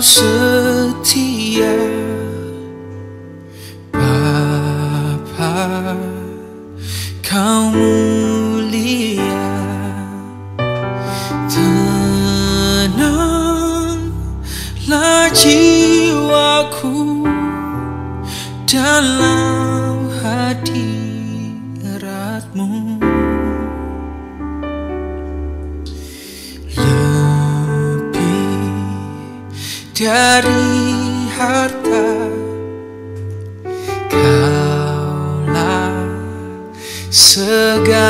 setia, Bapa, Kau mulia. Tenanglah jiwaku dalam hadirat-Mu. Dari harta, Kaulah segalanya.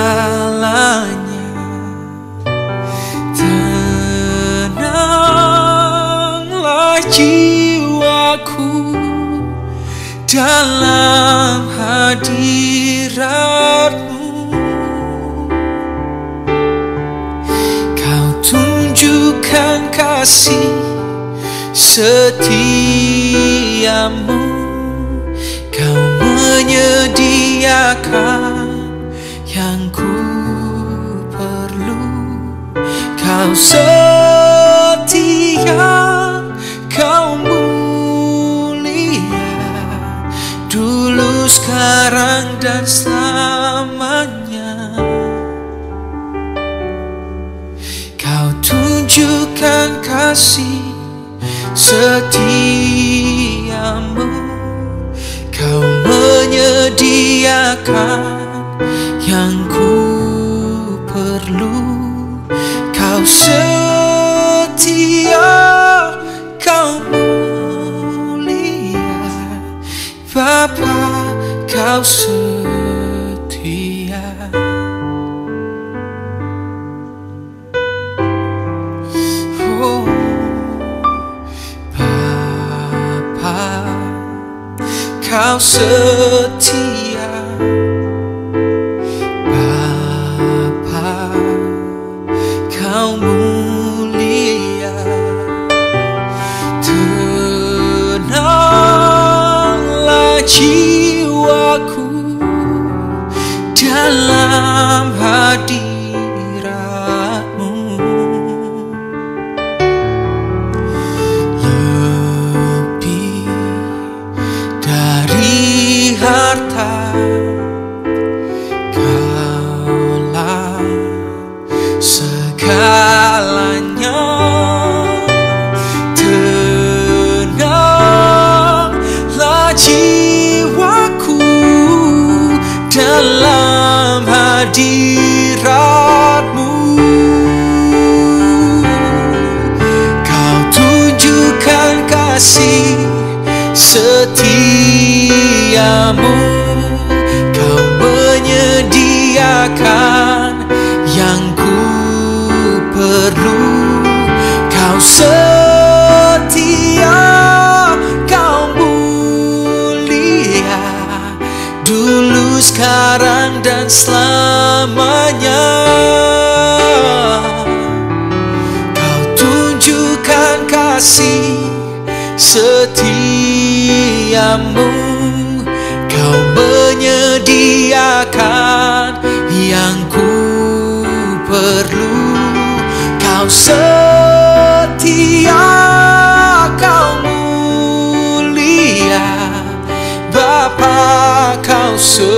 Tenanglah jiwaku dalam hadirat-Mu. Kau tunjukkan kasih setiamu, Kau menyediakan yang ku perlu. Kau setia, Kau mulia, dulu, sekarang, dan selamanya. Kau tunjukkan kasih setiamu, Kau menyediakan yang ku perlu. Kau setia, Kau mulia, Bapa, Kau setia. Oh, Kau setia, Bapa, Kau mulia. Tenanglah jiwaku dalam hadirat-Mu. Dari harta, Kaulah segalanya. Tenanglah jiwaku dalam hadirat-Mu. Kau tunjukkan kasih setiamu, Kau menyediakan yang ku perlu. Kau setia, Kau mulia, dulu, sekarang, dan selamanya. Kau tunjukkan kasih setiamu, Kau menyediakan yang ku perlu. Kau setia, Kau mulia, Bapa, Kau setia.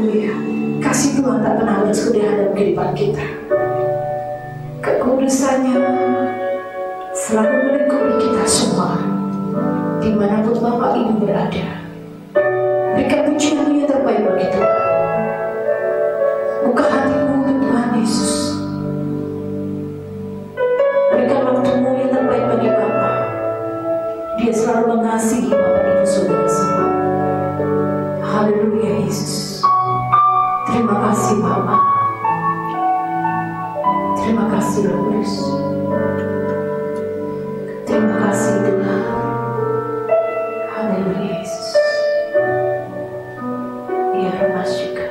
Haleluya. Kasih Tuhan tak pernah bersudah dalam kehidupan kita. Kekudusannya selalu melingkupi kita semua, dimanapun Bapak Ibu berada. Berikan pujian yang terbaik bagi Tuhan. Buka hatimu untuk Tuhan Yesus. Berikan waktumu yang terbaik bagi Bapa. Dia selalu mengasihi Bapak Ibu Saudara semua. Haleluya Yesus. Terima kasih Bapa. Terima kasih Roh Kudus. Terima kasih Tuhan. Haleluya Yesus. Ya Ramas juga.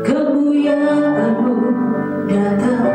Kemuliaan-Mu datang.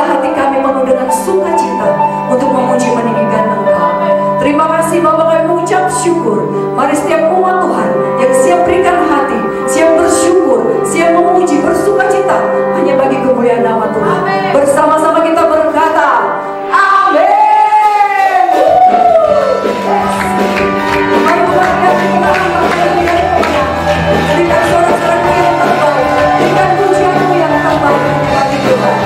Biarlah hati kami penuh dengan sukacita untuk memuji meninggikan Engkau. Terima kasih Bapa, kami mengucap syukur. Mari setiap umat Tuhan yang siap berikan hati, siap bersyukur, siap memuji, bersukacita hanya bagi kemuliaan nama Tuhan. Bersama-sama kita berkata, amin. Mari kembalikan kita berikan sorak-sorak yang terbaik, berikan pujianmu yang terbaik bagi Tuhan.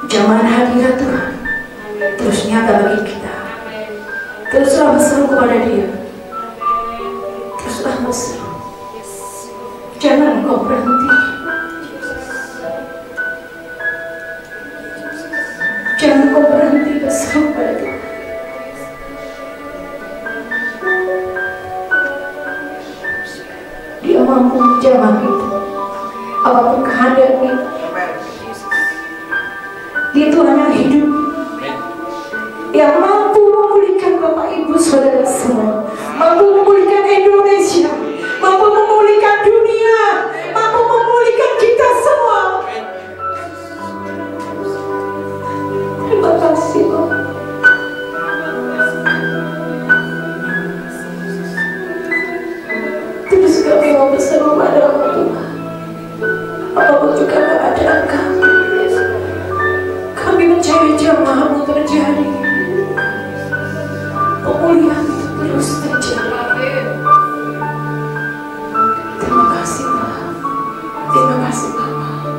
Jangan hadirat Tuhan terus nyata bagi kita. Teruslah berseru kepada Dia. Teruslah berseru. Jangan kau berhenti. Jangan kau berhenti berseru kepada Tuhan. Dia mampu menjamah kita. Apapun kehendak kita. Dia Tuhan yang hidup, yang mampu memulihkan Bapak Ibu Saudara semua, mampu memulihkan Indonesia, mampu memulihkan dunia, mampu memulihkan kita semua. Terima kasih Bapak. Terus kami mau berseru padamu Tuhan. Apapun juga keadaan kami, kami mencari jamaah-Mu terjadi. Pemulihan itu terus terjadi. Terima kasih Tuhan. Terima kasih Bapa.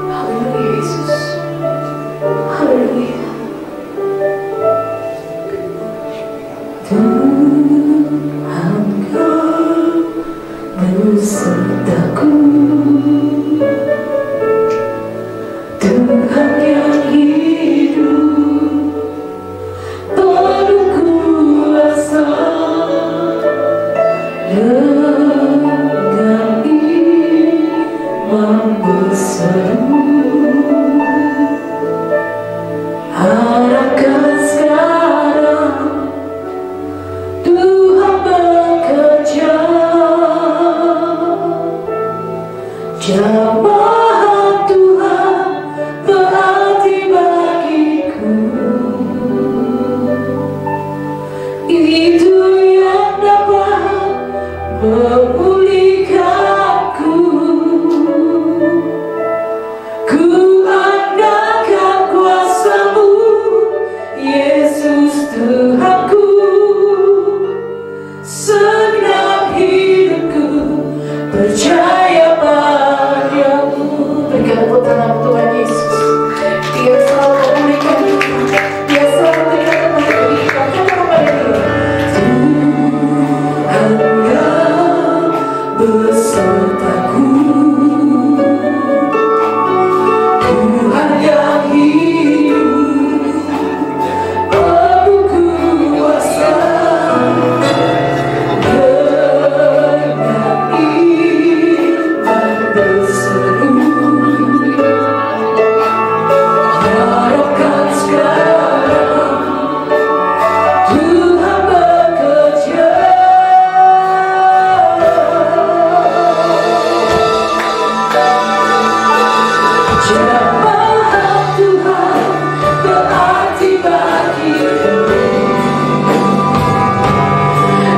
Haleluya Yesus. Haleluya. Tuhan Kau besertaku. Tuhan yang hidup, penuh kuasa, dengan iman berseru, harapkan sekarang Tuhan bekerja. Jamaah Tuhan berarti bagiku, itu yang dapat memulihkanku. Ku andalkan kuasa-Mu, Yesus Tuhanku. Segenap hidupku percaya padamu. Berikan tepuk tangan Tuhan Yesus. Dia selalu memulihkan kita. Dia selalu memberikan kebaikan bagi kita. Kata kepada Dia, Tuhan Kau besertaku. Tuhan yang hidup, penuh kuasa, dengan iman berseru, harapkan sekarang Tuhan bekerja. Jamaah Tuhan berarti bagiku,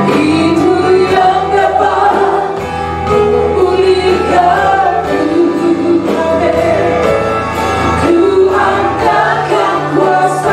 itu yang dapat memulihkanku. Ku angkatkan kuasa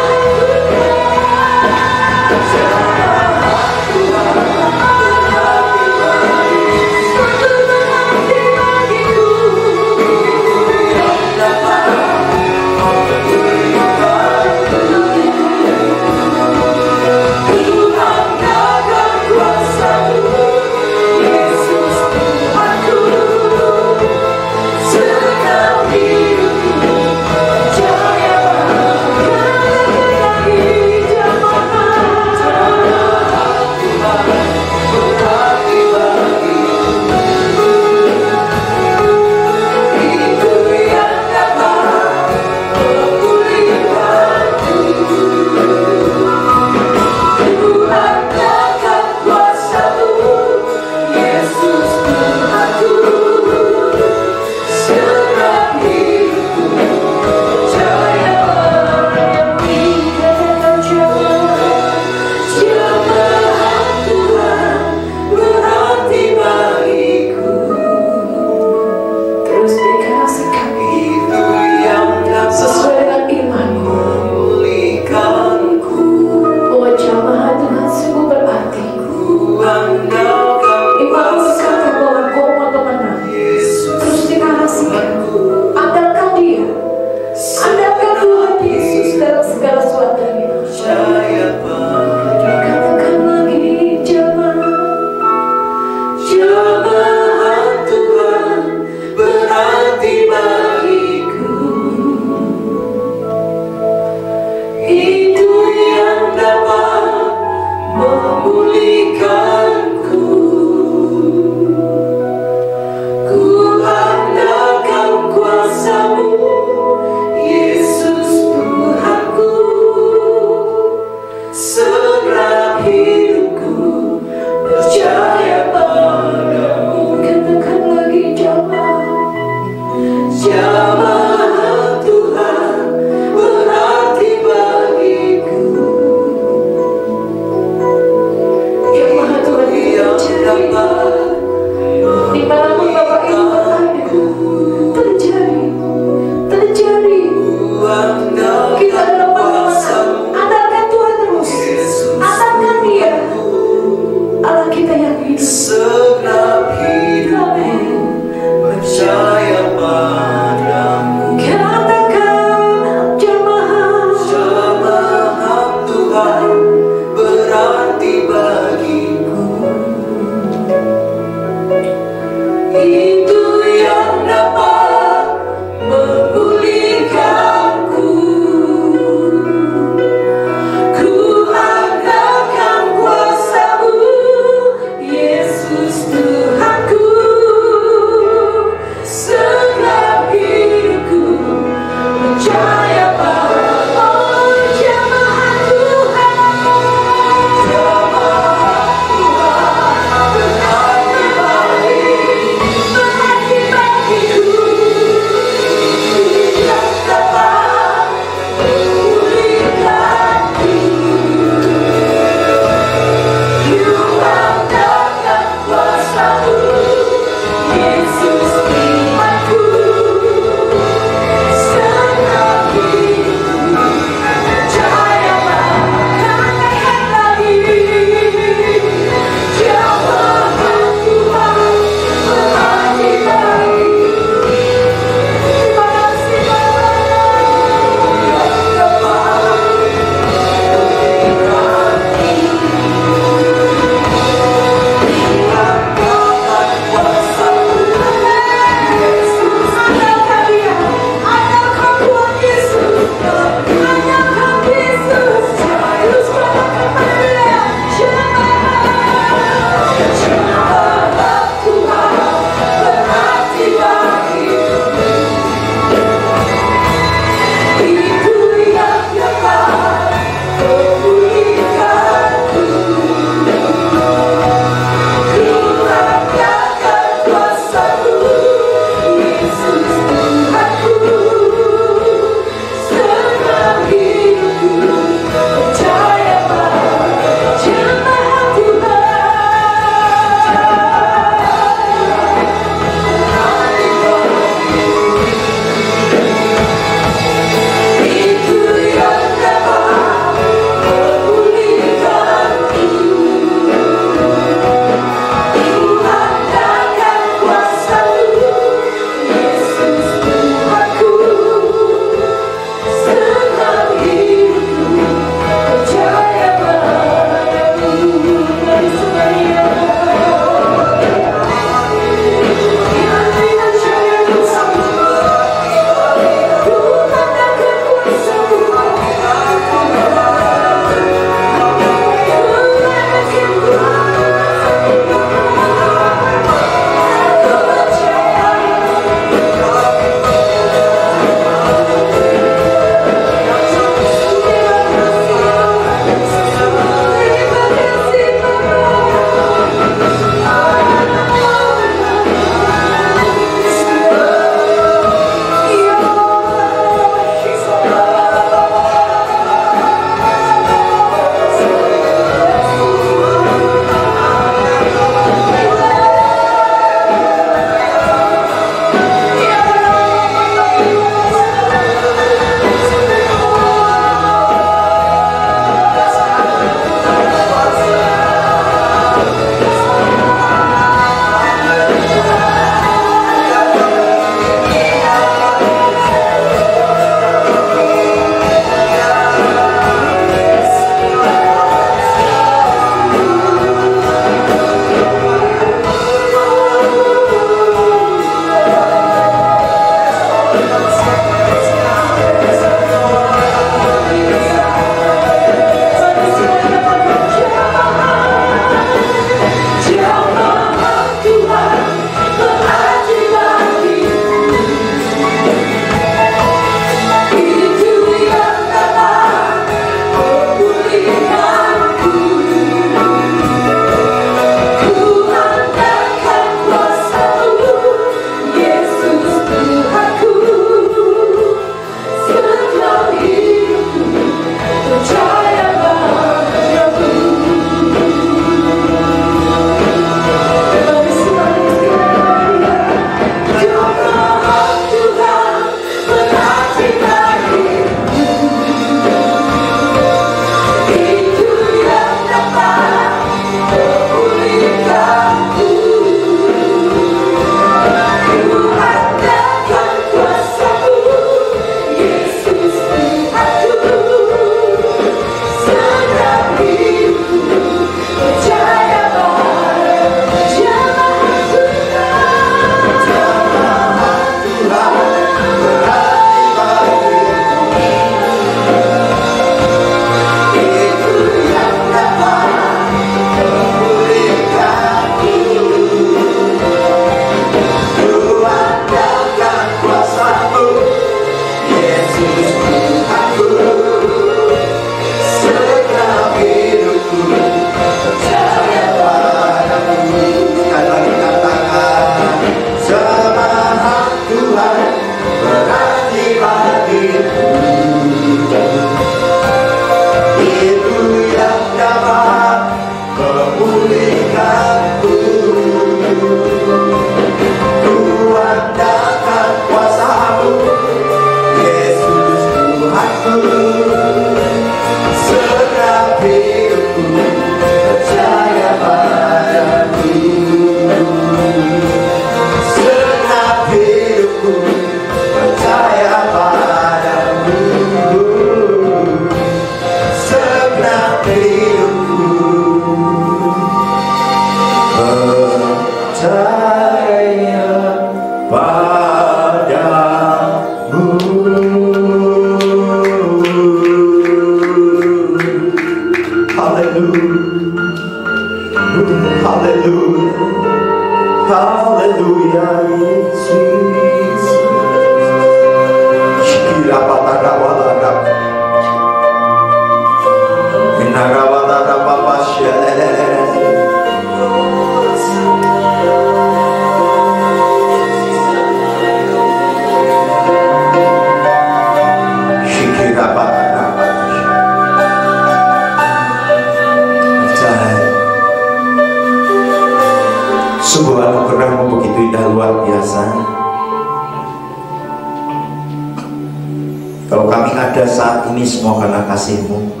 ada saat ini semua karena kasih-Mu.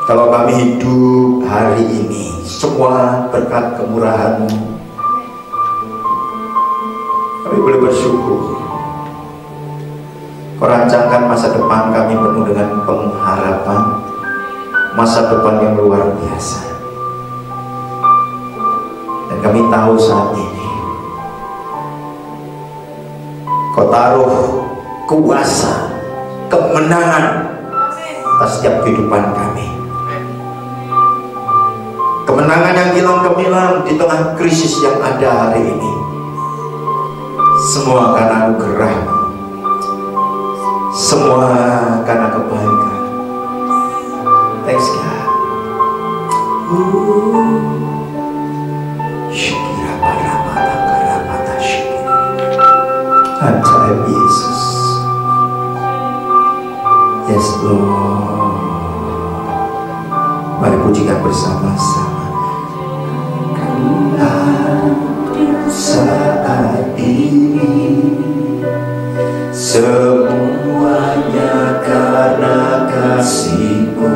Kalau kami hidup hari ini, semua berkat kemurahan-Mu. Kami boleh bersyukur. Kau rancangkan masa depan kami penuh dengan pengharapan, masa depan yang luar biasa. Dan kami tahu saat ini Kau taruh kuasa, kemenangan atas setiap kehidupan kami. Kemenangan yang hilang gemilang di tengah krisis yang ada hari ini. Semua karena anugerah-Mu, semua karena kebaikan. Thanks God. Syukira baramata karamata syukira. Antara Yesus. Yes Lord. Mari pujikan bersama-sama. Saat ini semuanya karena kasih-Mu.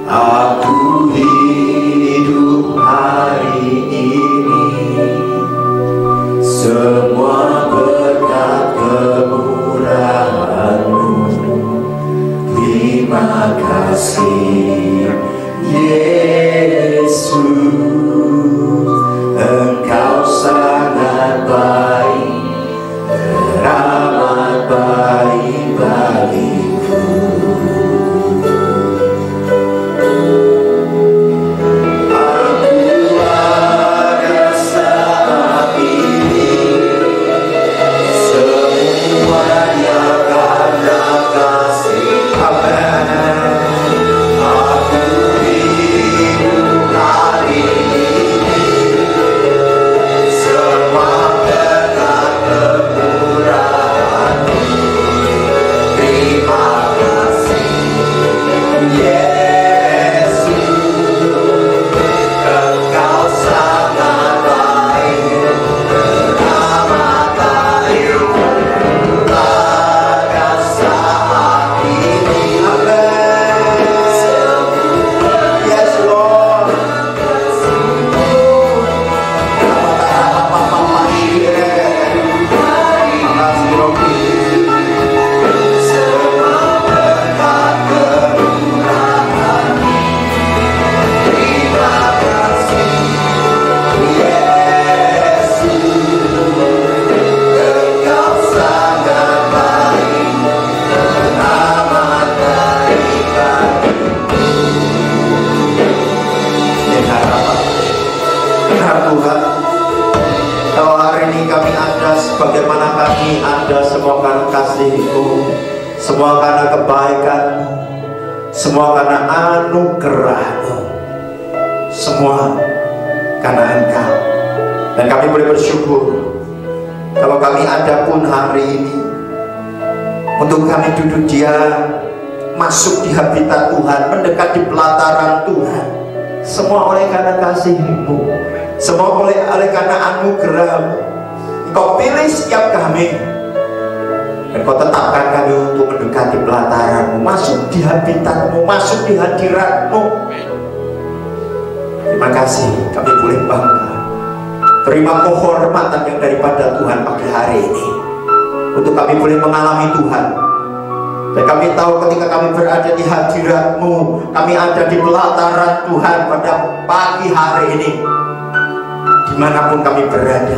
Aku hidup hari ini semua berkat kemurahan-Mu. Terima kasih Yesus. Engkau sangat baik, teramat baik bagiku. Aku ada saat ini semuanya karena kasih. Amen. Aku hidup hari ini semua berkat kemurahan-Mu. Terima kasih Yesus. Engkau sangat baik, teramat baik, pada saat ini. Amen. Yes Lord. Makasih Robi. Semua berkat kemurahan-Mu. Terima kasih Yesus. Engkau sangat baik, teramat baik bagiku. Benar Tuhan, kalau hari ini kami ada sebagaimana kami ada, semua karena kasih-Mu, semua karena kebaikan-Mu, semua karena anugerah-Mu, semua karena Engkau. Dan kami boleh bersyukur kalau kami ada pun hari ini untuk kami duduk diam, masuk di habitat Tuhan, mendekat di pelataran Tuhan. Semua oleh karena kasih-Mu, semua oleh karena anugerah-Mu. Engkau pilih setiap kami, dan Kau tetapkan kami untuk mendekati pelataran-Mu, masuk di habitat-Mu, masuk di hadirat-Mu. Terima kasih, kami boleh bangga. Terima kehormatan yang daripada Tuhan pagi hari ini, untuk kami boleh mengalami Tuhan. Dan kami tahu ketika kami berada di hadirat-Mu, kami ada di pelataran Tuhan pada pagi hari ini. Dimanapun kami berada,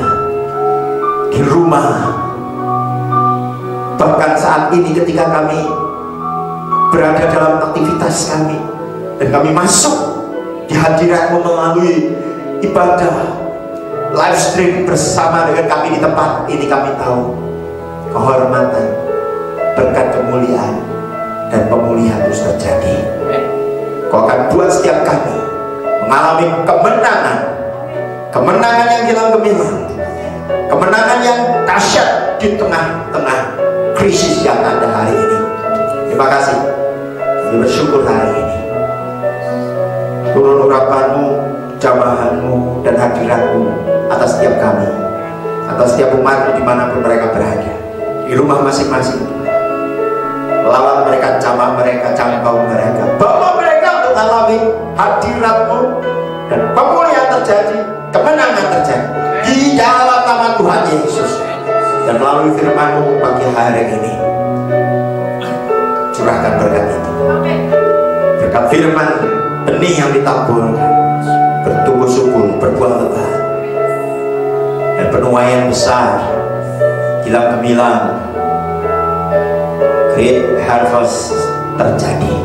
di rumah, bahkan saat ini ketika kami berada dalam aktivitas kami, dan kami masuk di hadirat-Mu melalui ibadah live stream bersama dengan kami di tempat ini, kami tahu kehormatan, berkat kemuliaan dan pemulihan terus terjadi. Kau akan buat setiap kami mengalami kemenangan, kemenangan yang hilang gemilang, kemenangan yang dahsyat di tengah-tengah krisis yang ada hari ini. Terima kasih, kami bersyukur hari ini. Turun urapan-Mu, jamahan-Mu, dan hadirat-Mu atas setiap kami, atas setiap umat-Mu dimanapun mereka berada, di rumah masing-masing, Lawan mereka, jamah mereka, jangkau mereka, bawa mereka untuk mengalami hadirat-Mu, dan pemulihan terjadi, kemenangan terjadi di dalam nama Tuhan Yesus. Dan melalui firman-Mu pagi hari ini, curahkan berkat itu. Berkat firman, benih yang ditaburkan bertumbuh subur, berbuah lebat, dan penuaian besar, kilang gemilang, great harvest terjadi,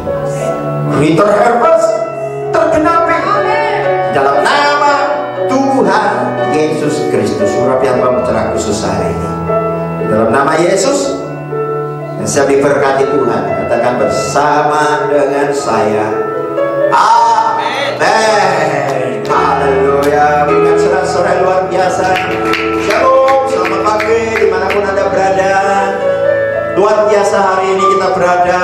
greater harvest tergenapi dalam nama Tuhan Yesus Kristus. Urapi hamba bicara khusus hari ini dalam nama Yesus. Dan saya diberkati Tuhan, katakan bersama dengan saya, amin. Haleluya. Berikan sorak-sorai luar biasa. Shalom, selamat pagi dimanapun Anda berada. Luar biasa hari ini kita berada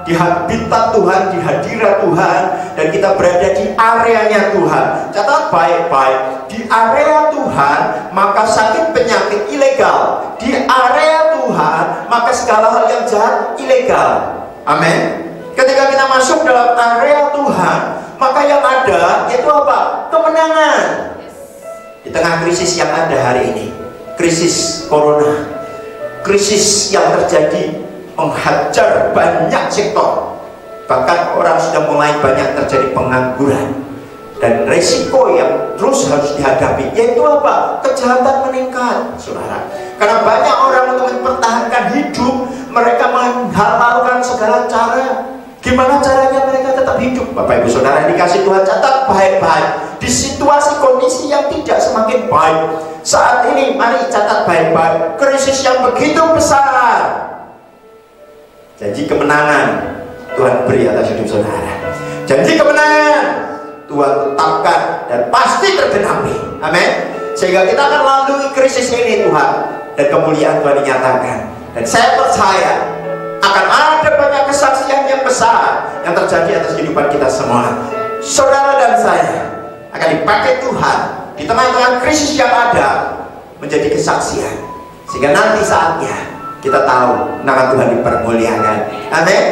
di habitat Tuhan, di hadirat Tuhan, dan kita berada di areanya Tuhan. Catat baik-baik, di area Tuhan maka sakit penyakit ilegal. Di area Tuhan maka segala hal yang jahat ilegal. Amin. Ketika kita masuk dalam area Tuhan, maka yang ada itu apa? Kemenangan. Di tengah krisis yang ada hari ini, krisis corona, krisis yang terjadi menghajar banyak sektor, bahkan orang sudah mulai banyak terjadi pengangguran, dan resiko yang terus harus dihadapi yaitu apa? Kejahatan meningkat, saudara. Karena banyak orang untuk mempertahankan hidup, mereka menghalalkan segala cara. Gimana caranya mereka tetap hidup? Bapak Ibu Saudara dikasih Tuhan, catat baik-baik. Di situasi kondisi yang tidak semakin baik saat ini, mari catat baik-baik, krisis yang begitu besar, janji kemenangan Tuhan beri atas hidup saudara. Janji kemenangan Tuhan tetapkan dan pasti tergenapi. Amin. Sehingga kita akan lalui krisis ini Tuhan, dan kemuliaan Tuhan dinyatakan. Dan saya percaya akan ada banyak kesaksian yang besar yang terjadi atas kehidupan kita semua. Saudara dan saya akan dipakai Tuhan di tengah-tengah krisis yang ada menjadi kesaksian, sehingga nanti saatnya kita tahu nama Tuhan dipermuliakan. Amin.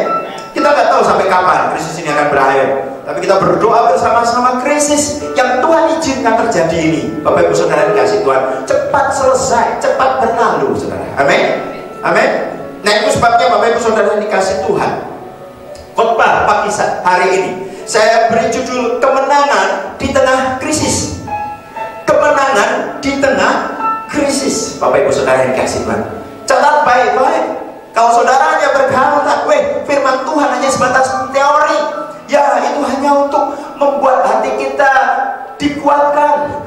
Kita nggak tahu sampai kapan krisis ini akan berakhir, tapi kita berdoa bersama-sama krisis yang Tuhan izinkan terjadi ini, Bapak Ibu Saudara dikasih Tuhan, cepat selesai, cepat berlalu, saudara. Amin. Amin. Nah itu sebabnya Bapak Ibu Saudara dikasih Tuhan, khotbah pagi hari ini saya beri judul kemenangan di tengah krisis. Kemenangan di tengah krisis. Bapak Ibu Saudara dikasih Tuhan, catat baik-baik. Kalau saudara hanya berkata, firman Tuhan hanya sebatas teori, ya itu hanya untuk membuat hati kita dikuatkan,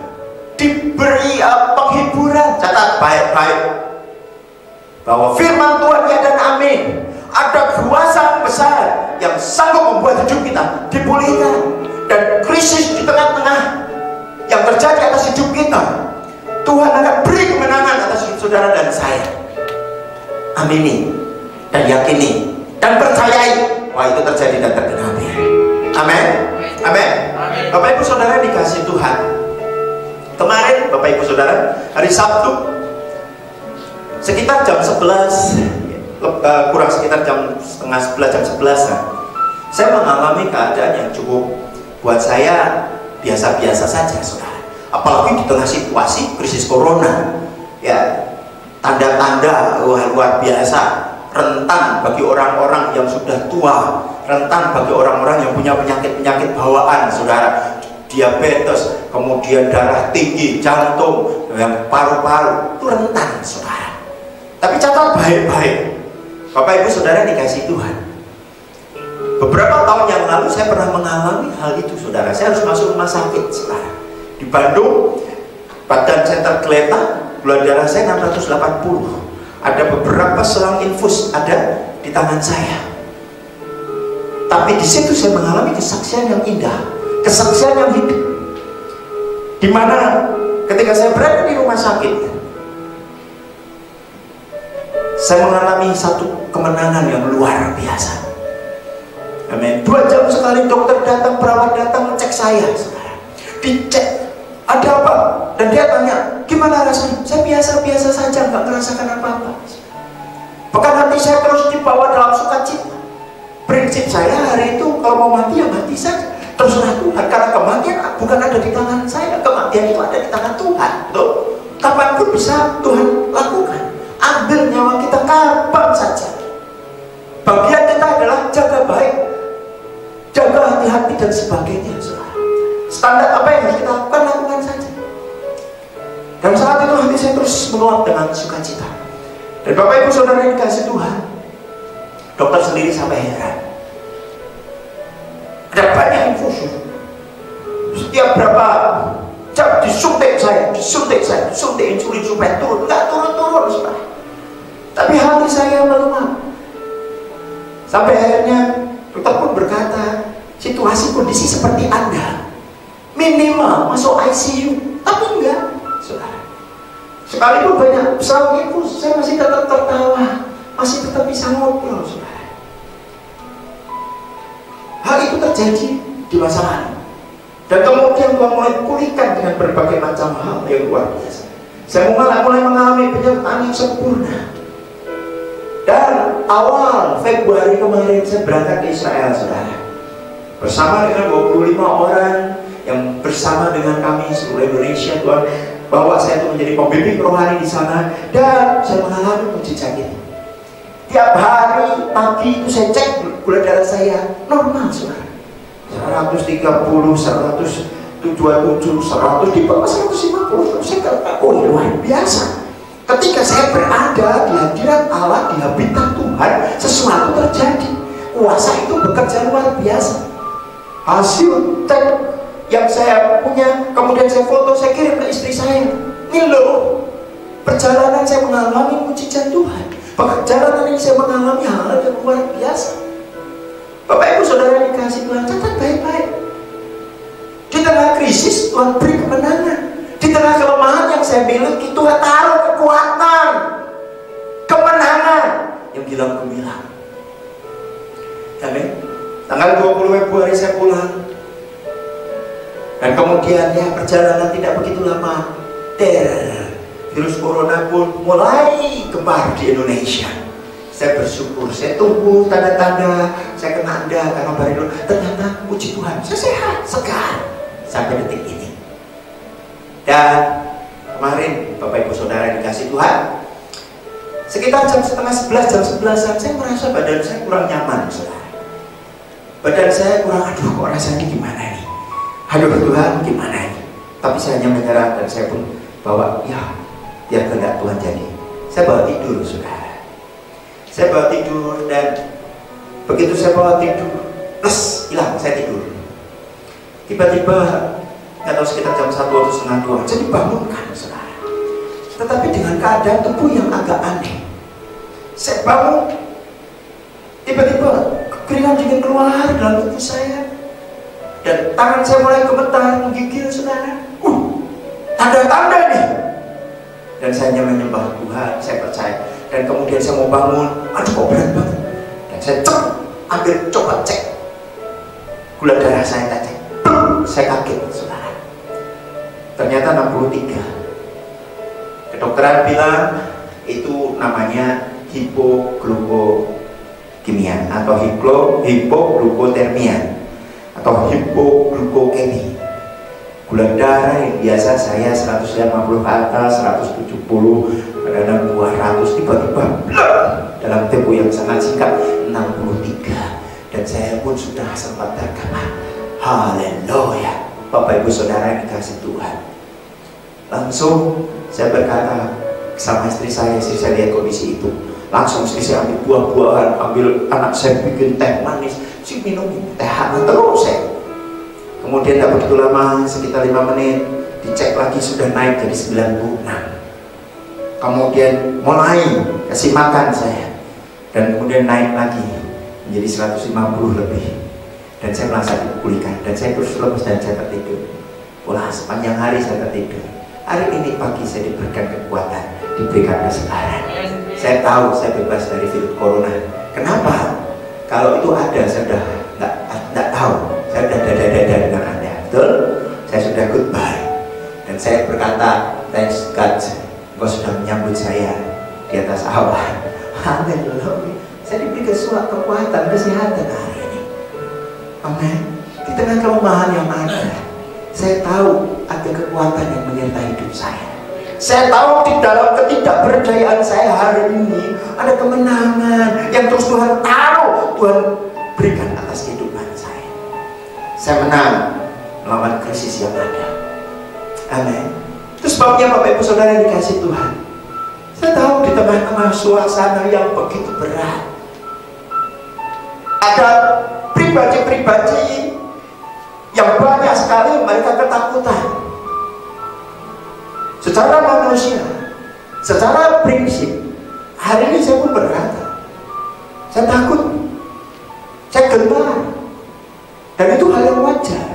diberi penghiburan. Catat baik-baik bahwa firman Tuhan ya dan amin, ada kuasa besar yang sanggup membuat hidup kita dipulihkan, dan krisis di tengah-tengah yang terjadi atas hidup kita, Tuhan akan beri kemenangan atas hidup saudara dan saya. Amini dan yakini dan percayai bahwa itu terjadi dan tergenapi. Amin. Amin. Bapak Ibu Saudara dikasih Tuhan, kemarin Bapak Ibu Saudara hari Sabtu sekitar jam 11, kurang sekitar jam setengah 11, jam 11-an, saya mengalami keadaan yang cukup buat saya biasa-biasa saja, saudara. Apalagi di tengah situasi krisis corona, ya, tanda-tanda luar biasa, rentan bagi orang-orang yang sudah tua, rentan bagi orang-orang yang punya penyakit-penyakit bawaan, saudara, diabetes, kemudian darah tinggi, jantung, yang paru-paru, itu rentan, saudara. Tapi catat baik-baik, Bapak Ibu Saudara dikasih Tuhan, beberapa tahun yang lalu saya pernah mengalami hal itu, saudara. Saya harus masuk rumah sakit, saudara, di Bandung, Badan Center Keleta, gula darah saya 680. Ada beberapa selang infus ada di tangan saya. Tapi di situ saya mengalami kesaksian yang indah, kesaksian yang hidup, di mana ketika saya berada di rumah sakit, saya mengalami satu kemenangan yang luar biasa. Amin. 2 jam sekali dokter datang, perawat datang ngecek saya, saudara. Dicek, ada apa? Dan dia tanya, gimana rasanya? Saya biasa-biasa saja, nggak merasakan apa-apa. Bahkan hati saya terus dibawa dalam sukacita. Prinsip saya hari itu kalau mau mati ya mati saja, terserah Tuhan. Karena kematian bukan ada di tangan saya, kematian itu ada di tangan Tuhan. Tuh, kapanpun bisa Tuhan lakukan. Ambil nyawa kita kapan saja. Bagian kita adalah jaga baik, jaga hati-hati dan sebagainya. Standar apa yang harus kita lakukan, lakukan saja. Dan saat itu hati saya terus meluap dengan sukacita. Dan Bapak Ibu Saudara yang dikasih Tuhan, dokter sendiri sampai heran. Ada banyak infusi. Setiap berapa jam disuntik saya, disuntik insulin supaya turun, nggak turun. Tapi hati saya melemah. Sampai akhirnya dokter pun berkata, situasi kondisi seperti Anda minimal masuk ICU, tapi enggak, saudara. Sekalipun banyak pesawat infus, saya masih tetap tertawa, masih tetap bisa ngobrol, saudara. Hal itu terjadi di masa lalu, dan kemudian Tuhan mulai pulihkan dengan berbagai macam hal yang luar biasa. Saya mulai mengalami penyertaan yang sempurna. Dan awal Februari kemarin saya berangkat ke Israel, saudara, bersama dengan 25 orang yang bersama dengan kami seluruh Indonesia. Tuhan bawa saya untuk menjadi pembimbing rohani di sana, dan saya mengalami mujizat ini. Tiap hari pagi itu saya cek gula darah saya normal, saudara. 130, 127, 100 di bawah 150. Saya kata, oh luar biasa. Ketika saya berada di hadirat Allah, di habitat Tuhan, sesuatu terjadi. Kuasa itu bekerja luar biasa. Hasil cek yang saya punya, kemudian saya foto, saya kirim ke istri saya. Ini loh, perjalanan saya mengalami mujizat Tuhan. Perjalanan ini saya mengalami hal yang luar biasa. Bapak Ibu Saudara yang dikasih Tuhan, catat baik-baik. Di tengah krisis Tuhan beri kemenangan. Di tengah kelemahan yang saya miliki, Tuhan taruh kekuatan, kemenangan yang bilang gemilang. Amin. Tanggal 20 Februari saya pulang. Dan kemudian ya perjalanan tidak begitu lama. Virus corona pun mulai kembar di Indonesia. Saya bersyukur, saya tunggu tanda-tanda, saya kena Anda karena baru ternyata puji Tuhan, saya sehat, segar sampai detik ini. Dan kemarin Bapak Ibu Saudara dikasih Tuhan, sekitar jam setengah 11, jam 11-an saya merasa badan saya kurang nyaman, saudara. Badan saya kurang, aduh kok rasanya gimana ini, aduh Tuhan gimana ini. Tapi saya hanya menyerah dan saya pun bawa, ya biar kehendak Tuhan jadi. Saya bawa tidur, saudara. Saya bawa tidur, dan begitu saya bawa tidur, plus hilang, saya tidur. Tiba-tiba atau sekitar jam 1 atau setengah 2 saya dibangunkan, saudara. Tetapi dengan keadaan tubuh yang agak aneh. Saya bangun, tiba-tiba keringat dingin keluar dalam tubuh saya, dan tangan saya mulai gemetar, menggigil, saudara. Tanda-tanda nih. Dan saya hanya menyembah Tuhan, saya percaya. Dan kemudian saya mau bangun, aduh kok berat banget. Dan saya coba cek gula darah saya, tak cek. Saya kaget, saudara. Ternyata 63. Kedokteran bilang itu namanya hipoglukemia atau hipoglukotermia atau hipoglukemi. Gula darah yang biasa saya 150 ke atas, 170, kadang-kadang 200, tiba-tiba dalam tempo yang sangat singkat 63. Dan saya pun sudah sempat terkena. Haleluya. Bapak Ibu Saudara yang dikasih Tuhan, langsung saya berkata sama istri saya lihat kondisi itu. Langsung istri saya ambil buah-buahan, ambil anak saya bikin teh manis, si minum teh hangat terus saya. Kemudian tak begitu lama, sekitar 5 menit, dicek lagi sudah naik jadi 96. Kemudian mulai kasih makan saya, dan kemudian naik lagi menjadi 150 lebih. Dan saya merasa dipulihkan, dan saya terus lepas dan saya tertidur. Wah, sepanjang hari saya tertidur. Hari ini pagi saya diberikan kekuatan, diberikan kesegaran. Saya tahu saya bebas dari virus corona. Kenapa? Kalau itu ada, saya sudah nggak tahu. Saya sudah dada-dada dengan Anda, betul? Saya sudah goodbye. Dan saya berkata, thanks God, Engkau sudah menyambut saya di atas awan. Amin. kekuatan, kesehatan hari ini. Amin. Di tengah kelemahan yang ada, saya tahu ada kekuatan yang menyertai hidup saya. Saya tahu di dalam ketidakberdayaan saya hari ini ada kemenangan yang terus Tuhan taruh, Tuhan berikan atas kehidupan saya. Saya menang melawan krisis yang ada. Amin. Itu sebabnya Bapak Ibu Saudara yang dikasih Tuhan, saya tahu di tengah-tengah suasana yang begitu berat, ada pribadi-pribadi yang banyak sekali mereka ketakutan. Secara manusia, secara prinsip, hari ini saya pun berkata, saya takut, saya gentar, dan itu hal yang wajar.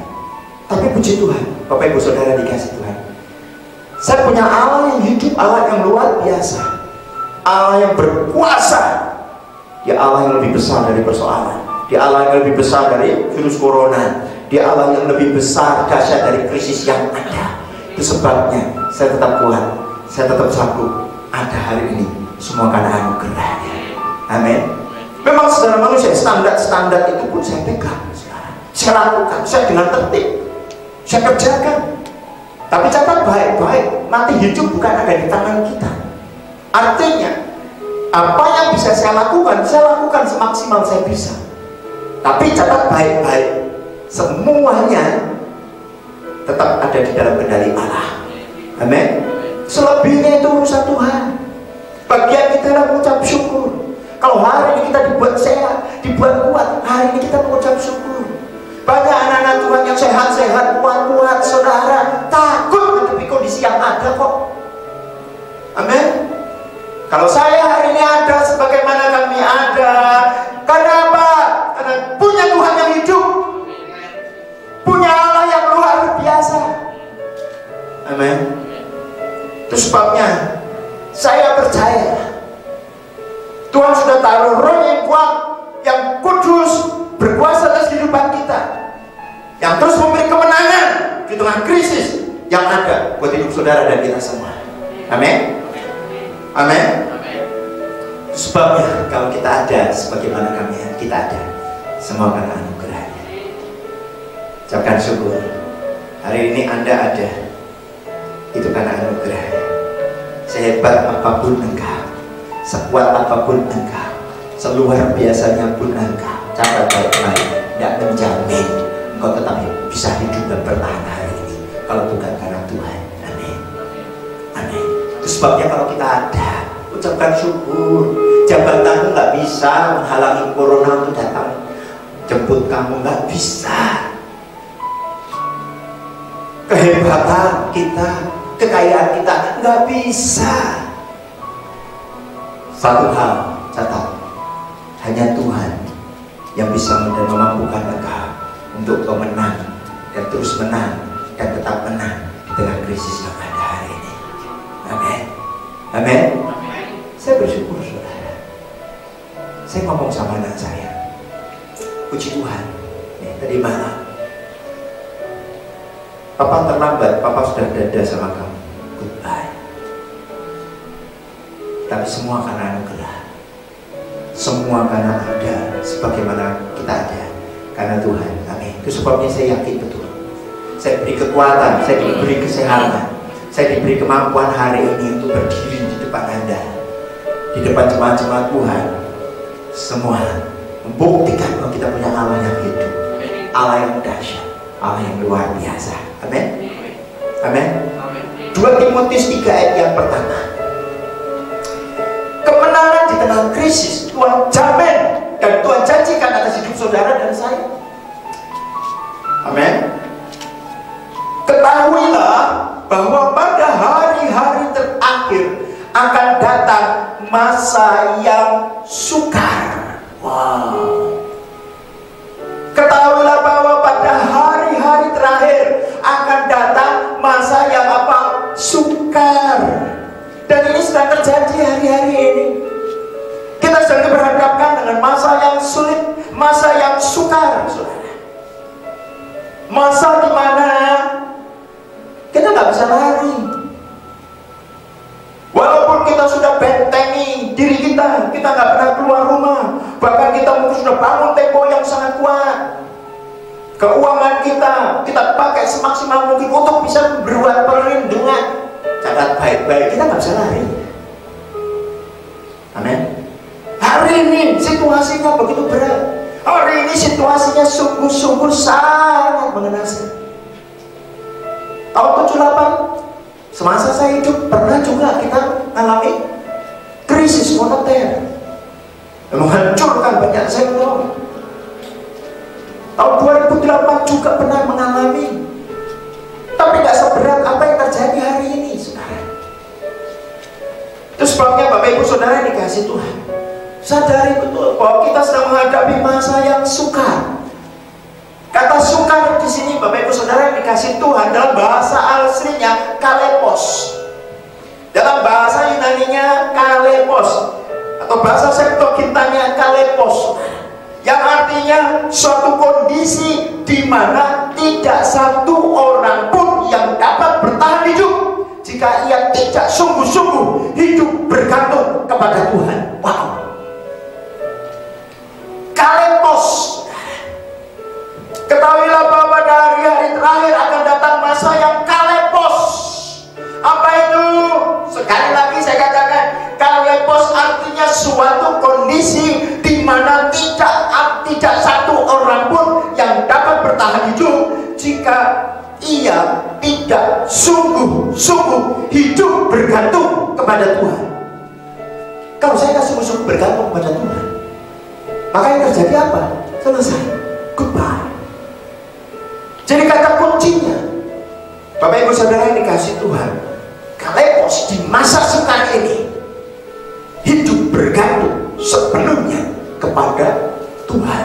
Tapi puji Tuhan, Bapak Ibu Saudara dikasih Tuhan, saya punya Allah yang hidup, Allah yang luar biasa, Allah yang berkuasa. Dia Allah yang lebih besar dari persoalan, Dia Allah yang lebih besar dari virus corona, Dia Allah yang lebih besar dahsyat dari krisis yang ada. Itu sebabnya saya tetap kuat, saya tetap sanggup ada hari ini, semua karena anugerahnya. Amin. Memang secara manusia standar itu pun saya pegang sekarang, saya lakukan, saya dengan tertib, saya kerjakan. Tapi catat baik-baik, nanti hidup bukan ada di tangan kita. Artinya apa yang bisa saya lakukan semaksimal saya bisa. Tapi catat baik-baik, semuanya tetap ada di dalam kendali Allah. Amin. Selebihnya itu urusan Tuhan. Bagian kita adalah mengucap syukur. Kalau hari ini kita dibuat sehat, dibuat kuat, hari ini kita mengucap syukur. Banyak anak-anak Tuhan yang sehat-sehat, kuat-kuat, saudara takut menghadapi kondisi yang ada kok. Amin. Kalau saya hari ini ada sebagaimana kami ada, karena apa? Karena punya Tuhan yang hidup, punya Allah yang luar biasa. Amin. Itu sebabnya saya percaya Tuhan sudah taruh roh yang kuat, yang kudus, berkuasa atas kehidupan kita, yang terus memberi kemenangan di tengah krisis yang ada buat hidup saudara dan kita semua. Amin. Amin. Itu sebabnya kalau kita ada sebagaimana kami kita ada, semua karena anugerahnya. Ucapkan syukur. Hari ini Anda ada, itu karena anugerahnya. Sehebat apapun engkau, sekuat apapun engkau, seluar biasanya pun engkau, catat baik-baik, tidak menjamin engkau tetap bisa hidup dan bertahan hari ini kalau bukan karena Tuhan. Amin. Amin. Itu sebabnya kalau kita ada, ucapkan syukur. Jabatanmu nggak bisa menghalangi corona untuk datang jemput kamu, nggak bisa. Kehebatan kita, kekayaan kita nggak bisa. Satu hal catat, hanya Tuhan yang bisa dan memampukan engkau untuk kau menang dan terus menang dan tetap menang di tengah krisis yang ada hari ini. Amin. Amin. Saya bersyukur saudara. Saya ngomong sama anak saya, puji Tuhan. Tadi malam Papa terlambat, Papa sudah dada sama kamu, goodbye. Tapi semua karena anugerah, semua karena ada, sebagaimana kita ada, karena Tuhan. Amin. Itu sebabnya saya yakin betul, saya diberi kekuatan, saya diberi kesehatan, saya diberi kemampuan hari ini untuk berdiri di depan Anda, di depan jemaat-jemaat Tuhan. Semua membuktikan bahwa kita punya Allah yang hidup, Allah yang dahsyat, Allah yang luar biasa. Amin. Amin. 2 Timotius 3 ayat yang pertama. Kemenangan di tengah krisis Tuhan jamin dan Tuhan janjikan atas hidup saudara dan saya. Amin. Ketahuilah bahwa pada hari-hari terakhir akan datang masa yang sukar. Wow. Ketahuilah bahwa pada hari-hari terakhir akan datang masa yang apa? Sukar. Dan ini sedang terjadi hari-hari ini. Kita sedang diperhadapkan dengan masa yang sulit, masa yang sukar, saudara. Masa di mana kita nggak bisa lari. Walaupun kita sudah bentengi diri kita nggak pernah keluar rumah, bahkan kita bangun tembok yang sangat kuat. Keuangan kita pakai semaksimal mungkin untuk bisa berbuat perlindungan. Catat baik-baik, kita nggak bisa lari. Amin. Hari ini situasinya begitu berat. Hari ini situasinya sungguh-sungguh sangat mengenaskan. Tahun 78, semasa saya hidup, pernah juga kita mengalami krisis moneter yang menghancurkan banyak sektor. Tahun 2008 juga pernah mengalami, tapi tidak seberat apa yang terjadi hari ini, saudara. Itu sebabnya Bapak Ibu Saudara dikasih Tuhan, sadari betul bahwa kita sedang menghadapi masa yang sukar. Kata sukar di sini Bapak Ibu Saudara dikasih Tuhan dalam bahasa aslinya kalepos. Dalam bahasa Yunaninya kalepos, atau bahasa Septuagintanya kalepos, yang artinya suatu kondisi di mana tidak satu orang pun yang dapat bertahan hidup jika ia tidak sungguh-sungguh hidup bergantung kepada Tuhan. Wow. Kalepos. Ketahuilah bahwa pada hari-hari terakhir akan datang masa yang kalepos. Apa itu? Sekali lagi saya katakan, kalepos artinya suatu kondisi di mana tidak satu orang pun yang dapat bertahan hidup jika ia tidak sungguh-sungguh hidup bergantung kepada Tuhan. Kalau saya tidak sungguh-sungguh bergantung kepada Tuhan, maka yang terjadi apa? Selesai, goodbye. Jadi kata kuncinya, Bapak Ibu Saudara yang dikasih Tuhan, kalepos di masa sukar ini, hidup bergantung sepenuhnya kepada Tuhan.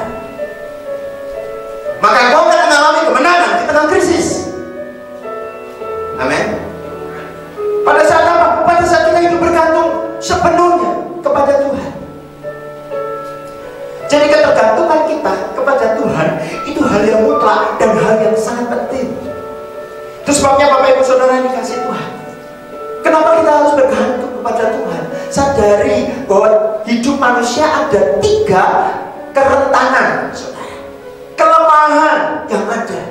Maka kau akan mengalami kemenangan di tengah krisis. Amin. Pada saat apa? Pada saat kita hidup bergantung sepenuhnya kepada Tuhan. Jadi ketergantungan kita kepada Tuhan itu hal yang mutlak dan hal yang sangat penting. Itu sebabnya Bapak Ibu Saudara yang dikasih Tuhan, kenapa kita harus bergantung kepada Tuhan? Sadari bahwa hidup manusia ada 3 kerentanan, saudara. Kelemahan yang ada.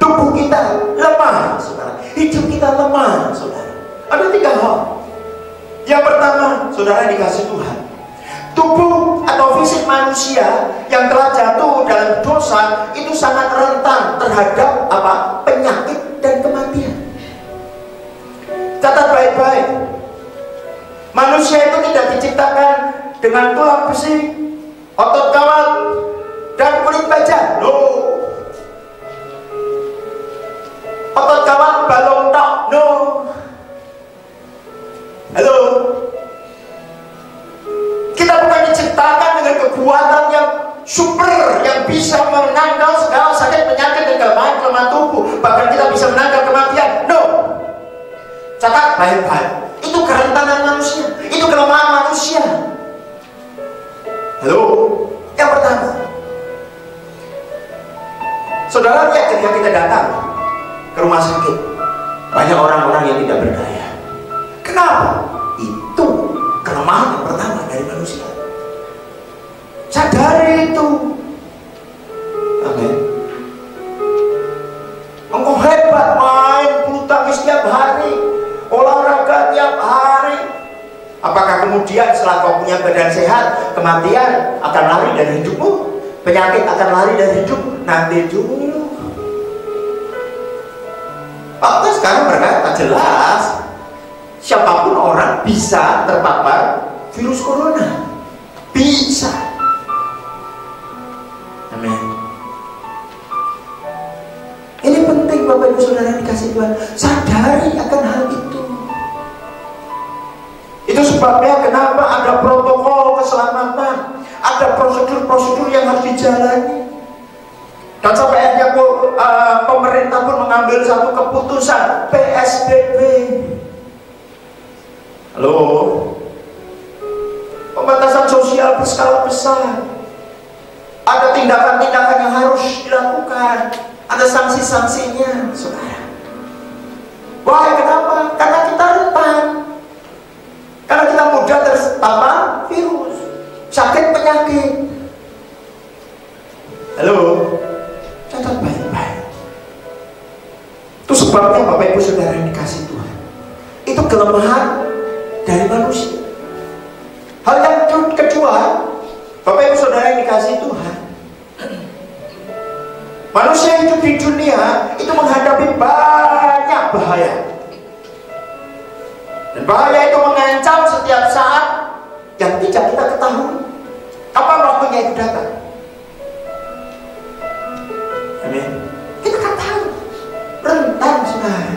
Tubuh kita lemah, saudara. Hidup kita lemah, saudara. Ada 3 hal. Yang pertama, saudara dikasih Tuhan, tubuh atau fisik manusia yang telah jatuh dalam dosa itu sangat rentan terhadap apa? Penyakit dan kematian. Catat baik-baik. Manusia itu tidak diciptakan dengan tulang besi, otot kawat, dan kulit baja. Loh. Otot kawat, balong tok. No. Halo. Kita bukan diciptakan dengan kekuatan yang super yang bisa menangkal segala sakit, penyakit, dan kelemahan tubuh. Bahkan kita bisa menangkal kematian. No. Catat baik-baik. Itu kerentanan manusia, itu kelemahan manusia. Halo. Yang pertama, saudara lihat ketika kita datang ke rumah sakit, banyak orang-orang yang tidak berdaya. Kenapa? Itu kelemahan yang pertama dari manusia. Sadari itu. Amin. Engkau hebat, main bulu tangkis tiap hari, olahraga tiap hari. Apakah kemudian setelah kau punya badan sehat, kematian akan lari dari hidupmu? Penyakit akan lari dari hidup? Nanti dulu. Waktu sekarang berkata jelas, siapapun orang bisa terpapar virus corona. Bisa. Amin. Ini penting Bapak Ibu Saudara dikasih Tuhan, sadari akan hal itu. Itu sebabnya kenapa ada protokol keselamatan, ada prosedur-prosedur yang harus dijalani. Dan sampai akhirnya pemerintah pun mengambil satu keputusan PSBB. Halo, pembatasan sosial berskala besar. Ada tindakan-tindakan yang harus dilakukan, ada sanksi-sanksinya, saudara. Wah, kenapa? Karena kita rentan, karena kita mudah terpapar virus, sakit, penyakit. Halo, catat baik-baik. Itu sebabnya Bapak Ibu Saudara yang dikasih Tuhan, itu kelemahan dari manusia. Hal yang kedua, Bapak Ibu Saudara yang dikasih Tuhan, manusia hidup di dunia itu menghadapi banyak bahaya. Dan bahaya itu mengancam setiap saat yang tidak kita ketahui kapan waktunya itu datang. Amin. Kita kan tahu, rentan saudara.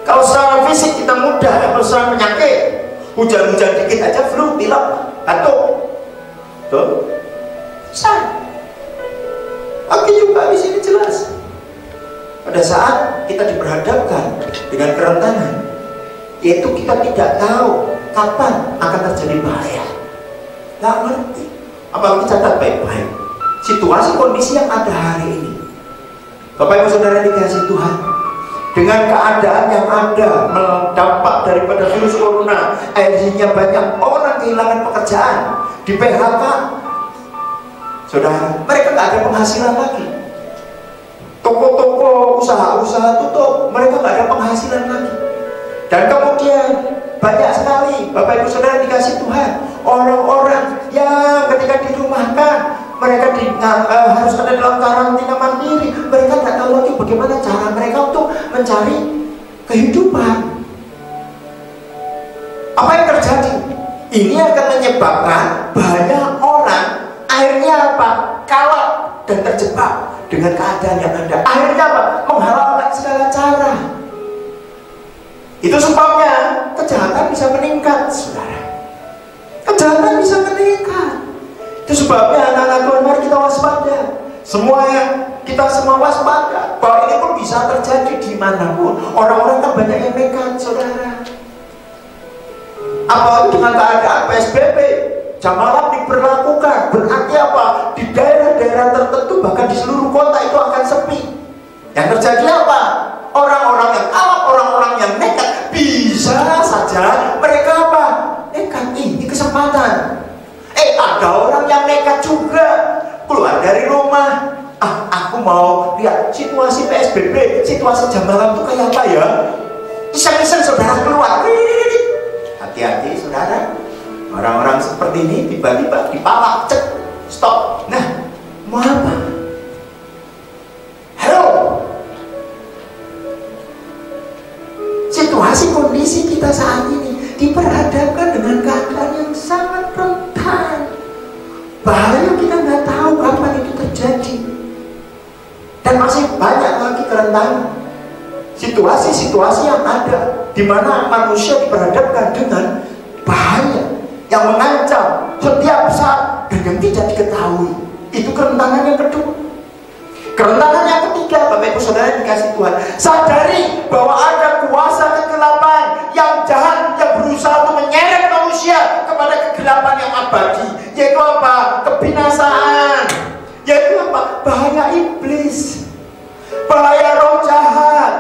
Kalau secara fisik kita mudah, kalau secara penyakit, hujan-hujan dikit aja flu, pilek, batuk, tuh, bisa. Tapi juga di sini jelas. Pada saat kita diperhadapkan dengan kerentanan, yaitu kita tidak tahu kapan akan terjadi bahaya. Nggak ngerti. Apalagi catat baik-baik situasi kondisi yang ada hari ini. Bapak Ibu Saudara dikasih Tuhan, dengan keadaan yang ada dampak daripada virus corona, akhirnya banyak orang kehilangan pekerjaan, di PHK. Saudara, mereka nggak ada penghasilan lagi. Toko-toko, usaha-usaha tutup, mereka nggak ada penghasilan lagi. Dan kemudian banyak sekali Bapak Ibu Saudara dikasih Tuhan, orang-orang yang ketika dirumahkan, mereka harus ada dalam karantina mandiri. Mereka tidak tahu lagi bagaimana cara mereka untuk mencari kehidupan. Apa yang terjadi? Ini akan menyebabkan banyak orang akhirnya apa? Kalah dan terjebak dengan keadaan yang ada. Akhirnya apa? Menghalalkan segala cara. Itu sebabnya kejahatan bisa meningkat, saudara. Kejahatan bisa meningkat. Itu sebabnya anak-anak Tuhan, mari kita waspada. Semuanya, kita semua waspada bahwa ini pun bisa terjadi dimanapun. Orang-orang kan banyak yang nekat, saudara. Apalagi dengan keadaan PSBB, jam malam diberlakukan. Berarti apa? Di daerah-daerah tertentu, bahkan di seluruh kota itu akan sepi. Yang terjadi apa? Orang-orang yang awam, orang-orang yang nekat, bisa saja mereka apa? Nekat, ini kesempatan. Ada orang yang nekat juga keluar dari rumah. Aku mau lihat situasi PSBB, situasi jam malam itu kayak apa ya? Iseng-iseng saudara keluar. Hati-hati saudara. Orang-orang seperti ini tiba-tiba dipalak, cek, stop. Nah, mau apa? Halo. Situasi kondisi kita saat ini diperhadapkan dengan keadaan yang sangat rentan. Bahaya kita nggak tahu kapan itu terjadi. Dan masih banyak lagi kerentanan. Situasi-situasi yang ada di mana manusia diperhadapkan dengan bahaya yang mengancam setiap saat dan yang tidak diketahui. Itu kerentanan yang kedua. Kerentanan yang ketiga, Bapak Ibu Saudara dikasih Tuhan, sadari bahwa ada kuasa kegelapan yang jahat yang berusaha untuk menyeret manusia kepada kegelapan yang abadi, yaitu apa? Kebinasaan, yaitu apa? Bahaya iblis, bahaya roh jahat,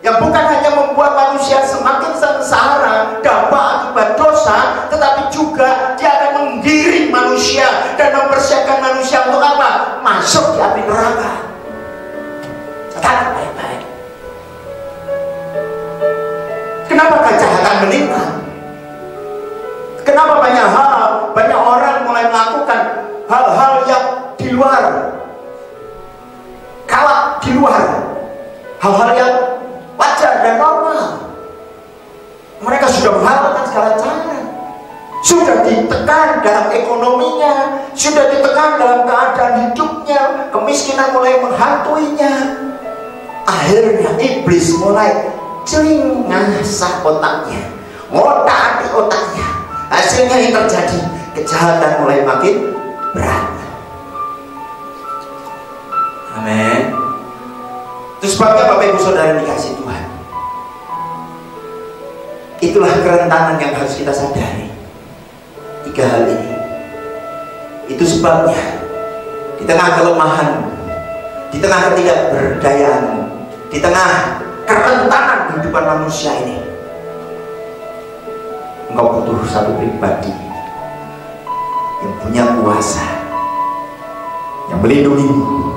yang bukan hanya membuat manusia semakin sengsara, dampak akibat dosa, tetapi juga dia akan menggiring manusia dan mempersiapkan manusia untuk apa? Masuk di api neraka. Catat baik-baik. Kenapa kejahatan meningkat? Kenapa banyak orang mulai melakukan hal-hal yang di luar, kalah di luar, hal-hal yang wajar dan normal. Mereka sudah menghalalkan segala cara, sudah ditekan dalam ekonominya, sudah ditekan dalam keadaan hidupnya, kemiskinan mulai menghantuinya. Akhirnya iblis mulai celing ngasah otaknya, ngotak-atik otaknya. Hasilnya yang terjadi, kejahatan mulai makin berat. Amin. Itu sebabnya Bapak Ibu Saudara dikasih Tuhan, itulah kerentanan yang harus kita sadari. Tiga hal ini. Itu sebabnya di tengah kelemahan, di tengah ketidakberdayaan, di tengah kerentanan kehidupan manusia ini, engkau butuh satu pribadi yang punya kuasa, melindungimu,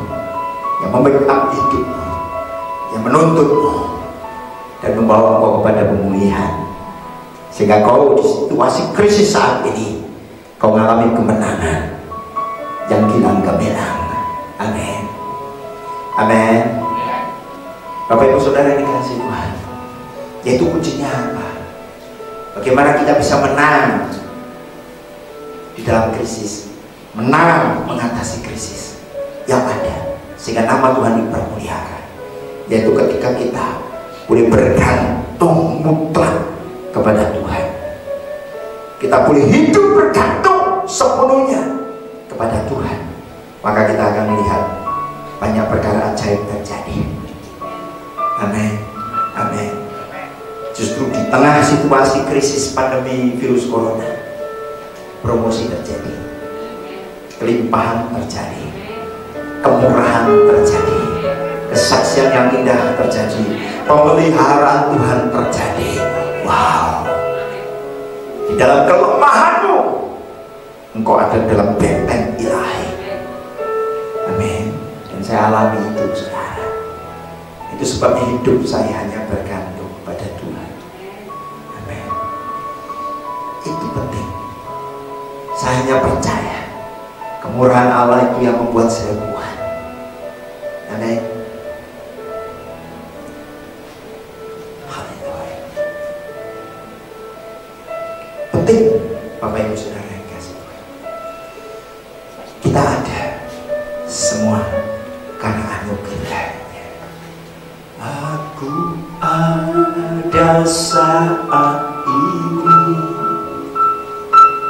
yang membackup hidupmu, yang menuntutmu dan membawa kau kepada pemulihan, sehingga kau di situasi krisis saat ini kau mengalami kemenangan yang gilang gemilang. Amin. Amin. Bapak Ibu Saudara yang dikasihi Tuhan, yaitu kuncinya apa? Bagaimana kita bisa menang di dalam krisis, menang mengatasi krisis yang ada, sehingga nama Tuhan dipermuliakan, yaitu ketika kita boleh bergantung mutlak kepada Tuhan. Kita boleh hidup bergantung sepenuhnya kepada Tuhan, maka kita akan melihat banyak perkara ajaib terjadi. Amin. Amin. Justru di tengah situasi krisis pandemi virus corona, promosi terjadi, kelimpahan terjadi, kemurahan terjadi, kesaksian yang indah terjadi, pemeliharaan Tuhan terjadi. Wow. Di dalam kelemahanmu, engkau ada dalam benteng ilahi. Amin. Dan saya alami itu, saudara. Itu sebabnya hidup saya hanya bergantung pada Tuhan. Amin. Itu penting. Saya hanya percaya kemurahan Allah itu yang membuat saya kuat. Amin. Haleluya. Penting, Bapak Ibu Saudara yang kasih Tuhan, kita ada semua karena anugerah. Aku ada saat ini,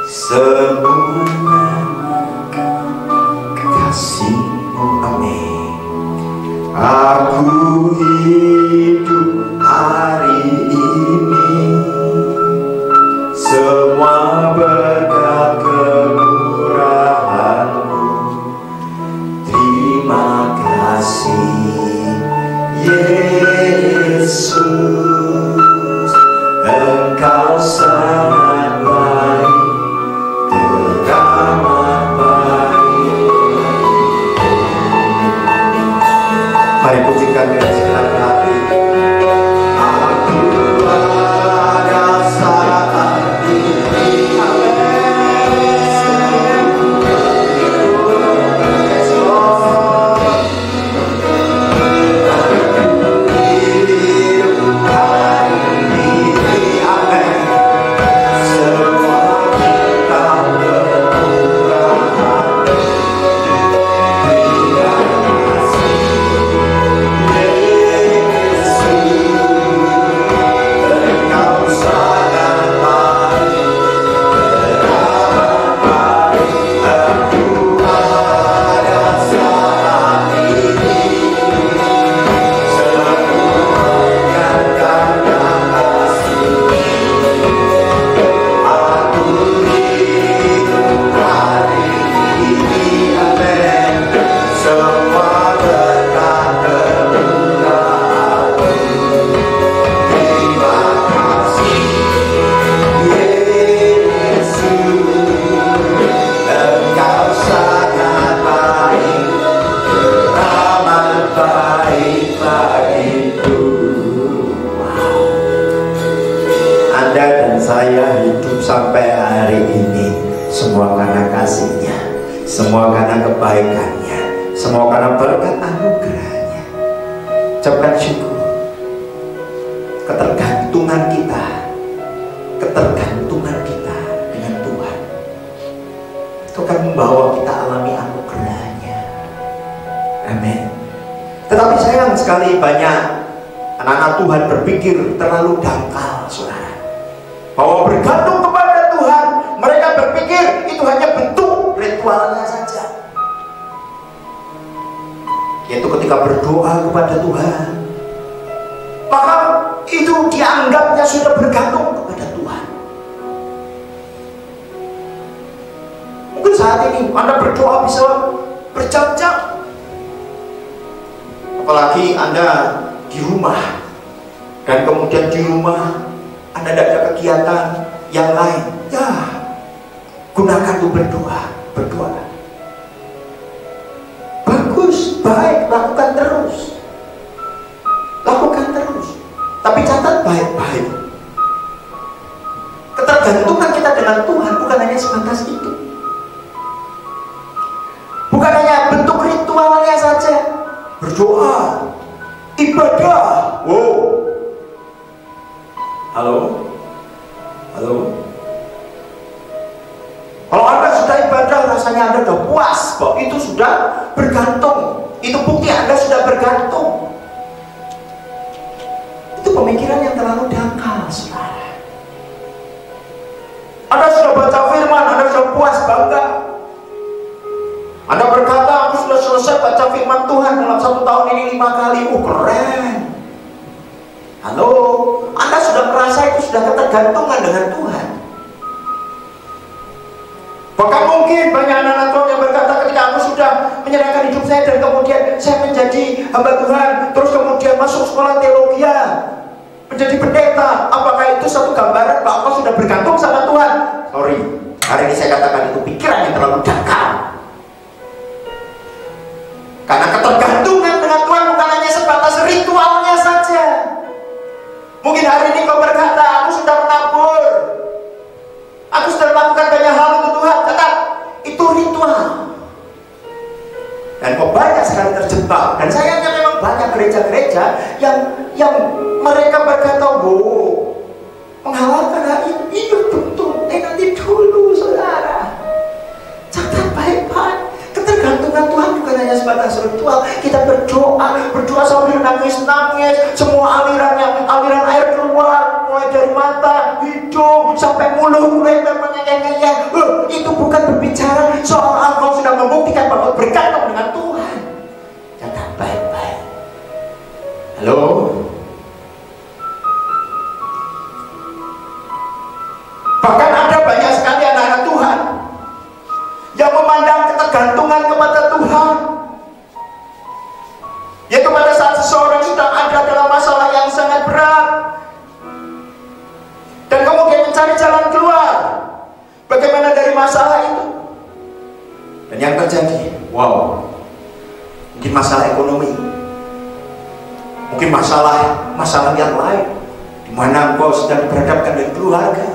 semua kasih-Mu. Amin. Aku hidup hari ini, semua berkat kemurahan-Mu. Terima kasih Yesus, Engkau sangat baik, teramat baik. Mari pujikan dengan segenap hati. Aku ada saat ini. Saya hidup sampai hari ini semua karena kasih-Nya, semua karena kebaikan-Nya, semua karena berkat anugerah-Nya. Ucapkan syukur. Ketergantungan kita dengan Tuhan itu akan membawa kita alami anugerah-Nya. Amin. Tetapi sayang sekali banyak anak-anak Tuhan berpikir terlalu dangkal, saudara, bahwa bergantung kepada Tuhan. Mereka berpikir itu hanya bentuk ritualnya saja, yaitu ketika berdoa kepada Tuhan, maka itu dianggapnya sudah bergantung kepada Tuhan. Mungkin saat ini Anda berdoa bisa berjam-jam, apalagi Anda di rumah, dan kemudian di rumah Anda tidak ada kegiatan yang lain, ya gunakan untuk berdoa. lakukan terus. Lakukan terus. Tapi catat baik-baik. Ketergantungan kita dengan Tuhan bukan hanya sebatas itu. Bukan hanya bentuk ritualnya saja. Berdoa, ibadah. Wow. Halo? Halo? Kalau Anda sudah ibadah, rasanya Anda sudah puas kok. Itu sudah bergantung. Itu bukti Anda sudah bergantung. Itu pemikiran yang terlalu dangkal, saudara. Anda sudah baca firman, Anda sudah puas, bangga. Anda berkata, aku sudah selesai baca firman Tuhan dalam 1 tahun ini 5 kali. Keren. Halo, Anda sudah merasa itu sudah ketergantungan dengan Tuhan. Bahkan mungkin banyak anak-anak Tuhan yang berkata, ketika aku sudah menyerahkan hidup saya dan kemudian saya menjadi hamba Tuhan, terus kemudian masuk sekolah teologi, menjadi pendeta, apakah itu satu gambaran bahwa aku sudah bergantung sama Tuhan? Sorry, hari ini saya katakan itu pikiran yang terlalu dangkal. Karena ketergantungan dengan Tuhan bukan hanya sebatas ritualnya saja. Mungkin hari ini kau berkata, aku sudah menabur, aku sudah melakukan banyak hal untuk Tuhan. Catat, itu ritual. Dan kok banyak sekali terjebak. Dan sayangnya memang banyak gereja-gereja yang mereka berkata, wow, menghalalkan hal ini. Iya betul, nanti dulu saudara. Catat baik-baik. Ketergantungan Tuhan bukan hanya sebatas ritual. Kita berdoa sambil nangis-nangis. Semua aliran air keluar, mulai dari mata, hidung, sampai mulut, mulai menyayang-nyayang. Itu bukan berbicara soal engkau sudah membuktikan bahwa bergantung dengan Tuhan. Catat baik-baik. Halo? Bahkan ada banyak sekali anak-anak Tuhan yang memandang ketergantungan kepada Tuhan, yaitu pada saat seseorang sedang ada dalam masalah yang sangat berat dan kemudian mencari jalan keluar bagaimana dari masalah itu. Dan yang terjadi, wow, mungkin masalah ekonomi, mungkin masalah yang lain, di mana engkau sedang berhadapkan dengan keluarga.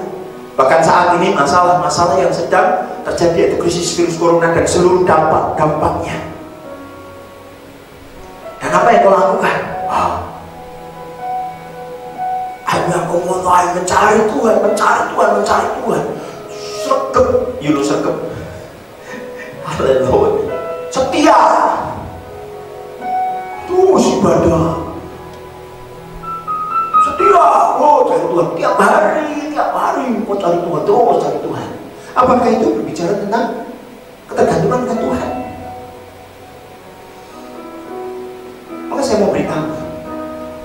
Bahkan saat ini masalah-masalah yang sedang terjadi, yaitu krisis virus corona dan seluruh dampaknya. Dan apa yang kau lakukan? Hanya kau mulai mencari Tuhan. Sergep, sergep. Haleluya. Setia. Terus ibadah. Setia. Cari Tuhan tiap hari. Kau cari Tuhan, terus cari Tuhan. Apakah itu berbicara tentang ketergantungan dengan Tuhan? Maka saya mau beritahu,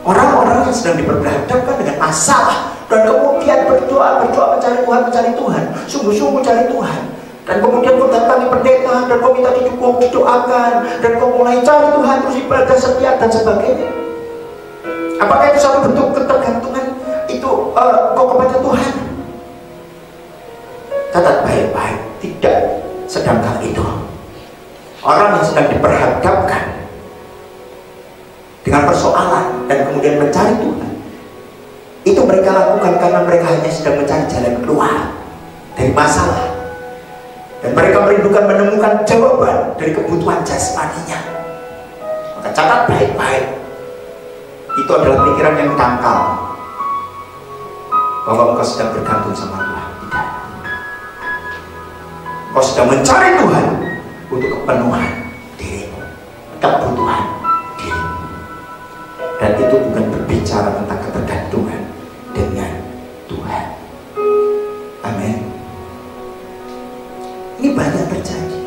orang-orang yang sedang diperhadapkan dengan masalah dan kemudian berdoa mencari Tuhan, sungguh-sungguh cari Tuhan, dan kemudian kau datangi pendeta dan kau minta didoakan, dan kau mulai cari Tuhan terus ibadah setia dan sebagainya. Apakah itu satu bentuk ketergantungan itu kau kepada Tuhan? Catat baik-baik, tidak sedangkan itu. Orang yang sedang diperhadapkan dengan persoalan dan kemudian mencari Tuhan, itu mereka lakukan karena mereka hanya sedang mencari jalan keluar dari masalah, dan mereka merindukan menemukan jawaban dari kebutuhan jasmaninya. Maka catat baik-baik, itu adalah pikiran yang dangkal bahwa engkau sedang bergantung sama Tuhan. Tidak, engkau sedang mencari Tuhan untuk kepenuhan dirimu, kebutuhan dirimu. Dan itu bukan berbicara tentang ketergantungan dengan Tuhan. Amin. Ini banyak terjadi.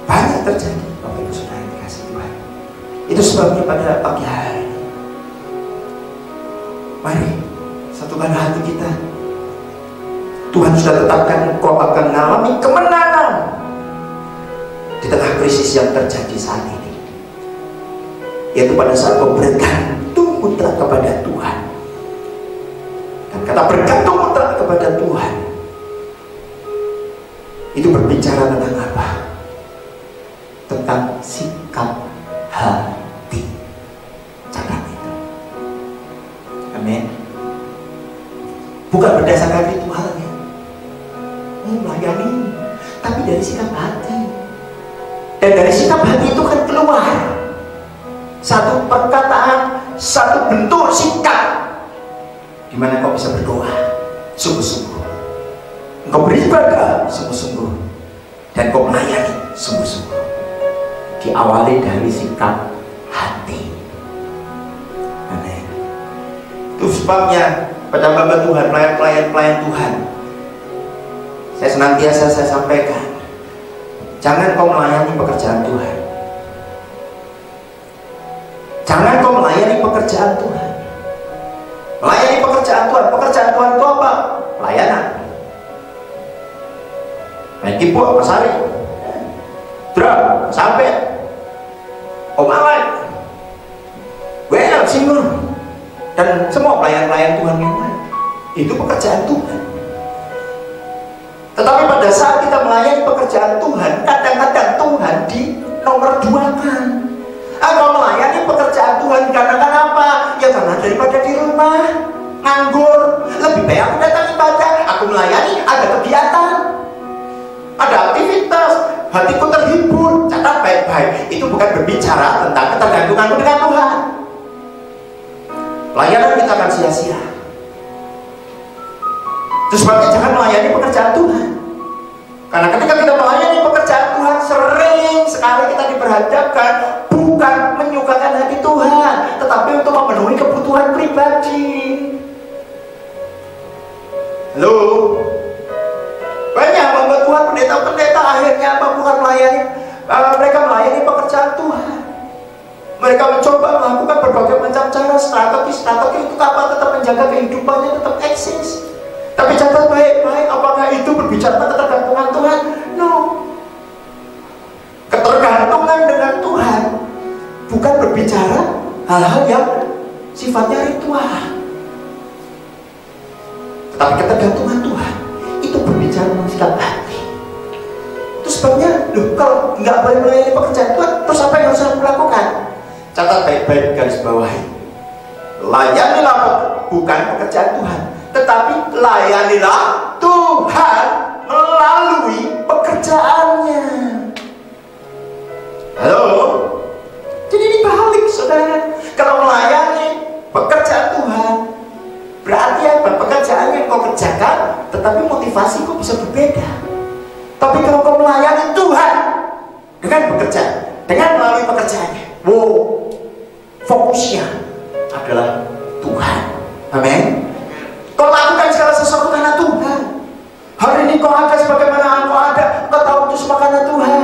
Bapak Ibu Saudara yang dikasihi Tuhan. Itu sebabnya pada pagi hari ini, mari satukan hati kita. Tuhan sudah tetapkan engkau akan mengalami kemenangan di tengah krisis yang terjadi saat ini, yaitu pada saat kau bergantung mutlak kepada Tuhan. Dan kata bergantung mutlak kepada Tuhan itu berbicara tentang apa? tentang sikap hati. Catat itu. Amin. Bukan berdasarkan ritualnya, melayani, tapi dari sikap hati. Dan dari sikap hati itu kan keluar satu perkataan, satu bentuk sikap, di mana kau bisa berdoa sungguh-sungguh, engkau beribadah sungguh-sungguh, dan kau melayani sungguh-sungguh. Diawali dari sikap hati. Amin. Itu sebabnya pada hamba Tuhan, pelayan Tuhan, saya senantiasa sampaikan, jangan kau melayani pekerjaan Tuhan. Jangan kau melayani pekerjaan Tuhan. Melayani pekerjaan Tuhan. Pekerjaan Tuhan itu apa? Pelayanan. Main keyboard, Mas Ari, drum, sampai Om Alay, singer, dan semua pelayan-pelayan Tuhan yang lain. Itu pekerjaan Tuhan. Tetapi pada saat kita melayani pekerjaan Tuhan, kadang-kadang Tuhan di nomor 2-kan. Kalau melayani pekerjaan Tuhan karena apa? Ya karena daripada di rumah nganggur, lebih baik aku datang ibadah. Aku melayani, ada kegiatan, ada aktivitas, hatiku terhibur. Catat baik-baik, itu bukan berbicara tentang ketergantunganmu dengan Tuhan. Pelayanan kita akan sia-sia. Terus sebabnya jangan melayani pekerjaan Tuhan. Karena ketika kita melayani pekerjaan Tuhan, sering sekali kita diperhadapkan bukan menyukakan hati Tuhan, tetapi untuk memenuhi kebutuhan pribadi. Halo, banyak hamba Tuhan, pendeta-pendeta akhirnya apa? Bukan melayani, mereka melayani pekerjaan Tuhan. Mereka mencoba melakukan berbagai macam cara, strategi itu apa? Tetap menjaga kehidupannya, tetap eksis. Tapi catat baik-baik, apakah itu berbicara ketergantungan Tuhan? No. Ketergantungan dengan Tuhan bukan berbicara hal-hal yang sifatnya ritual. Tetapi ketergantungan Tuhan itu berbicara tentang sikap hati. Itu sebabnya, loh, kalau nggak boleh melayani pekerjaan Tuhan, terus apa yang harus aku lakukan? Catat baik-baik, garis bawahi. Layanilah bukan pekerjaan Tuhan, tetapi layanilah Tuhan melalui pekerjaannya. Halo? Jadi dibalik, saudara. Kalau melayani pekerjaan Tuhan, berarti apa? Pekerjaan yang kau kerjakan, tetapi motivasi kau bisa berbeda. Tapi kalau kau melayani Tuhan dengan pekerjaan, dengan melalui pekerjaannya, fokusnya adalah Tuhan. Amin. Kau lakukan segala sesuatu karena Tuhan. Hari ini kau ada sebagaimana engkau ada, engkau tahu itu semua karena Tuhan.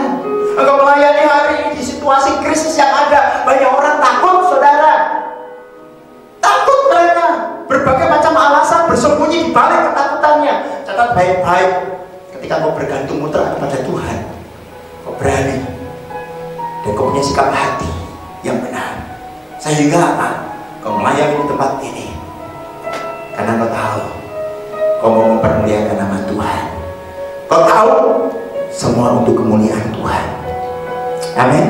Engkau melayani hari ini di situasi krisis yang ada. Banyak orang takut, saudara. Takut mereka. Berbagai macam alasan bersembunyi di balik ketakutannya. Catat baik-baik. Ketika kau bergantung mutlak kepada Tuhan, kau berani dan kau punya sikap hati yang benar. Sehingga apa? Kau melayani di tempat ini karena kau tahu kau mau mempermuliakan nama Tuhan. Kau tahu semua untuk kemuliaan Tuhan. Amin.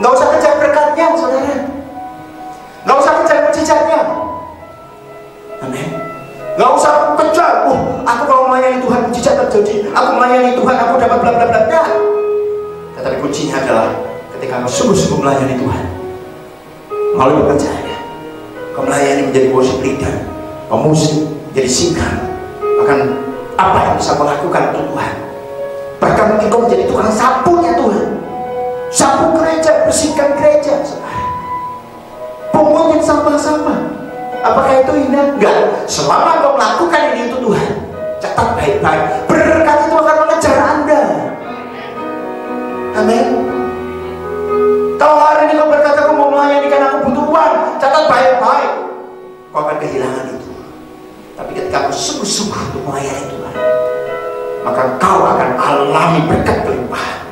Nggak usah kejar berkatnya, saudara. Nggak usah kejar mujizatnya. Amin. Nggak usah kejar. Aku kalau melayani Tuhan mujizat terjadi. Aku melayani Tuhan, aku dapat bla bla bla bla. Tetapi kuncinya adalah ketika kau sungguh-sungguh melayani Tuhan melalui pekerjaannya, kau melayani menjadi worship leader, pemusik, menjadi singer, bahkan apa yang bisa kau lakukan untuk Tuhan. Bahkan mungkin kau menjadi tukang sapunya Tuhan, sapu gereja, bersihkan gereja, pungungin sampah-sampah. Apakah itu indah? Enggak. Selama kau melakukan ini untuk Tuhan, catat baik-baik, berkat itu akan mengejar Anda. Amin. Kalau hari ini kau berkata kau mau melayani karena aku butuh uang, catat baik-baik, kau akan kehilangan itu. Tapi ketika kau sungguh-sungguh untuk melayani Tuhan, maka kau akan alami berkat berlimpah.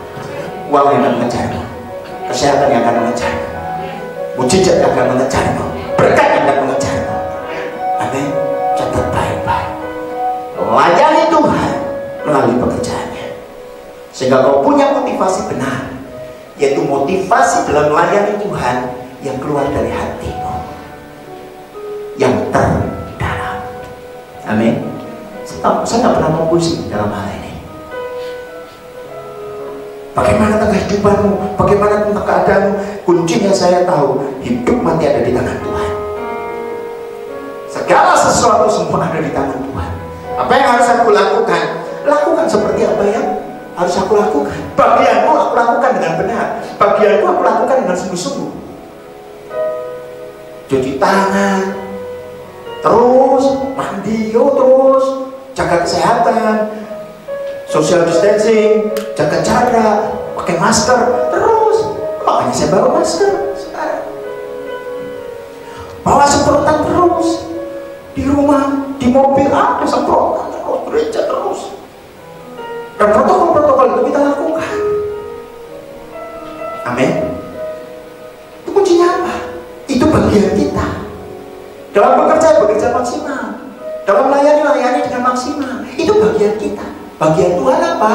Uang yang akan mengejarmu, kesehatan yang akan mengejarmu, mujizat yang akan mengejarmu, berkat yang akan mengejarmu. Amin. Catat baik-baik. Layani Tuhan melalui pekerjaannya, sehingga kau punya motivasi benar yaitu motivasi dalam melayani Tuhan yang keluar dari hatimu yang terdalam. Amin. Saya nggak pernah mau pusing dalam hal ini. Bagaimana tentang kehidupanmu, bagaimana tentang keadaanmu, kuncinya saya tahu, hidup mati ada di tangan Tuhan. Segala sesuatu semua ada di tangan Tuhan. Apa yang harus aku lakukan? Lakukan seperti apa yang harus aku lakukan. Bagianku aku lakukan dengan benar. Bagianku aku lakukan dengan sungguh-sungguh. Cuci tangan, terus mandi, terus jaga kesehatan, social distancing, jaga jarak, pakai masker, terus. Makanya saya bawa masker sekarang. Bawa semprotan terus. Di rumah, di mobil ada semprotan terus, gereja terus. Dan protokol-protokol itu kita lakukan. Amin. Itu kuncinya apa? Itu bagian kita. Dalam bekerja maksimal. Dalam melayani dengan maksimal. Itu bagian kita. Bagian Tuhan apa?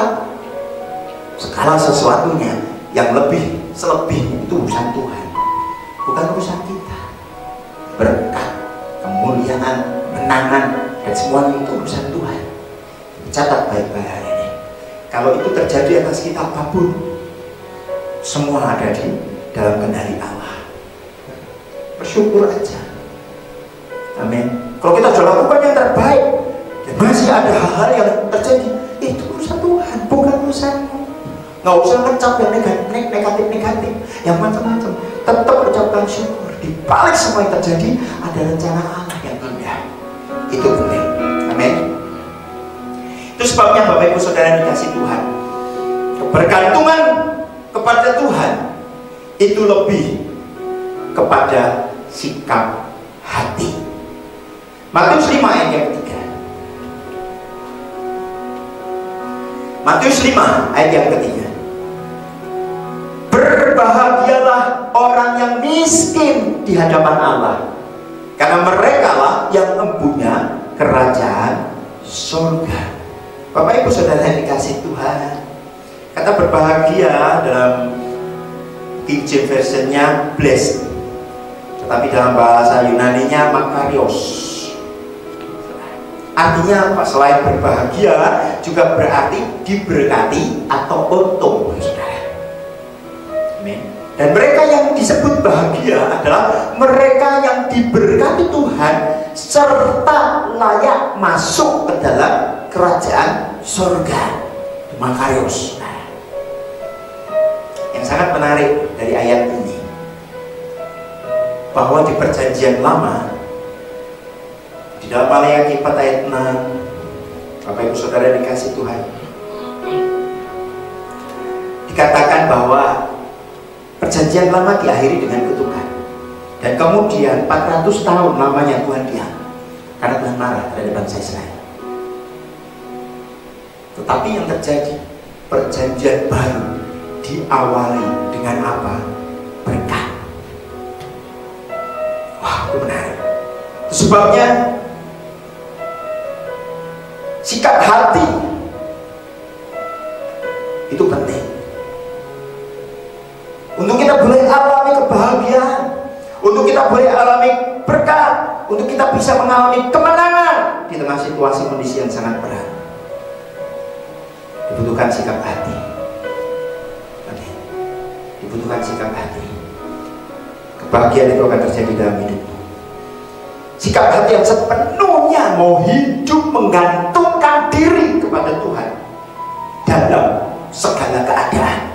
Segala sesuatunya yang lebih, selebih itu urusan Tuhan, bukan urusan kita. Berkat, kemuliaan, menangan, dan semuanya itu urusan Tuhan. Catat baik-baik hari ini. Kalau itu terjadi atas kita apapun, semua ada di dalam kendali Allah. Bersyukur aja. Amin. Kalau kita sudah lakukan yang terbaik dan masih ada hal-hal yang terjadi, itu urusan Tuhan, bukan urusanmu. Nggak usah ngecap yang negatif, yang macam-macam. Tetap ucapkan syukur. Di balik semua yang terjadi ada rencana Allah yang indah. Itu penting. Amin. Itu sebabnya Bapak Ibu Saudara dikasih Tuhan, kebergantungan kepada Tuhan itu lebih kepada sikap hati. Matius 5 ayat yang ketiga. Matius 5 ayat yang ketiga. Berbahagialah orang yang miskin di hadapan Allah, karena merekalah yang mempunyai kerajaan surga. Bapak Ibu Saudara yang dikasih Tuhan, kata berbahagia dalam King James Version-nya blessed, tetapi dalam bahasa Yunani-nya makarios. Artinya apa? Selain berbahagia juga berarti diberkati atau untung, saudara. Amin. Dan mereka yang disebut bahagia adalah mereka yang diberkati Tuhan serta layak masuk ke dalam kerajaan surga, makarios. Yang sangat menarik dari ayat ini, bahwa di perjanjian lama, di dalam Maleakhi 4 ayat 6, Bapak Ibu Saudara dikasih Tuhan, dikatakan bahwa perjanjian lama diakhiri dengan kutukan, dan kemudian 400 tahun lamanya Tuhan diam karena Tuhan marah terhadap bangsa Israel. Tetapi yang terjadi, perjanjian baru diawali dengan apa? Berkat. Wah, itu menarik. Itu sebabnya sikap hati itu penting untuk kita boleh alami kebahagiaan, untuk kita boleh alami berkat, untuk kita bisa mengalami kemenangan di tengah situasi kondisi yang sangat berat. Dibutuhkan sikap hati. Dibutuhkan sikap hati. Kebahagiaan itu akan terjadi dalam hidupmu. Sikap hati yang sepenuhnya mau hidup menggantungkan diri kepada Tuhan dalam segala keadaan.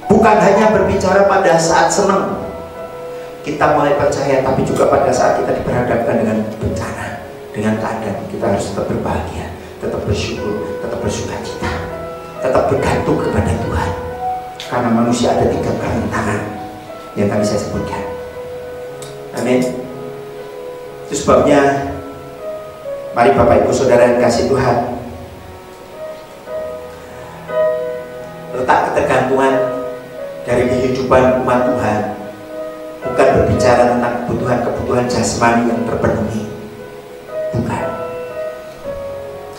Bukan hanya berbicara pada saat senang kita mulai percaya, tapi juga pada saat kita diperhadapkan dengan bencana, dengan keadaan, kita harus tetap berbahagia, tetap bersyukur, tetap bersukacita, tetap bergantung kepada Tuhan. Karena manusia ada 3 kerentanan yang tadi saya sebutkan. Amin. Itu sebabnya mari Bapak Ibu Saudara yang kasih Tuhan, letak ketergantungan dari kehidupan umat Tuhan bukan berbicara tentang kebutuhan jasmani yang terpenuhi. Bukan.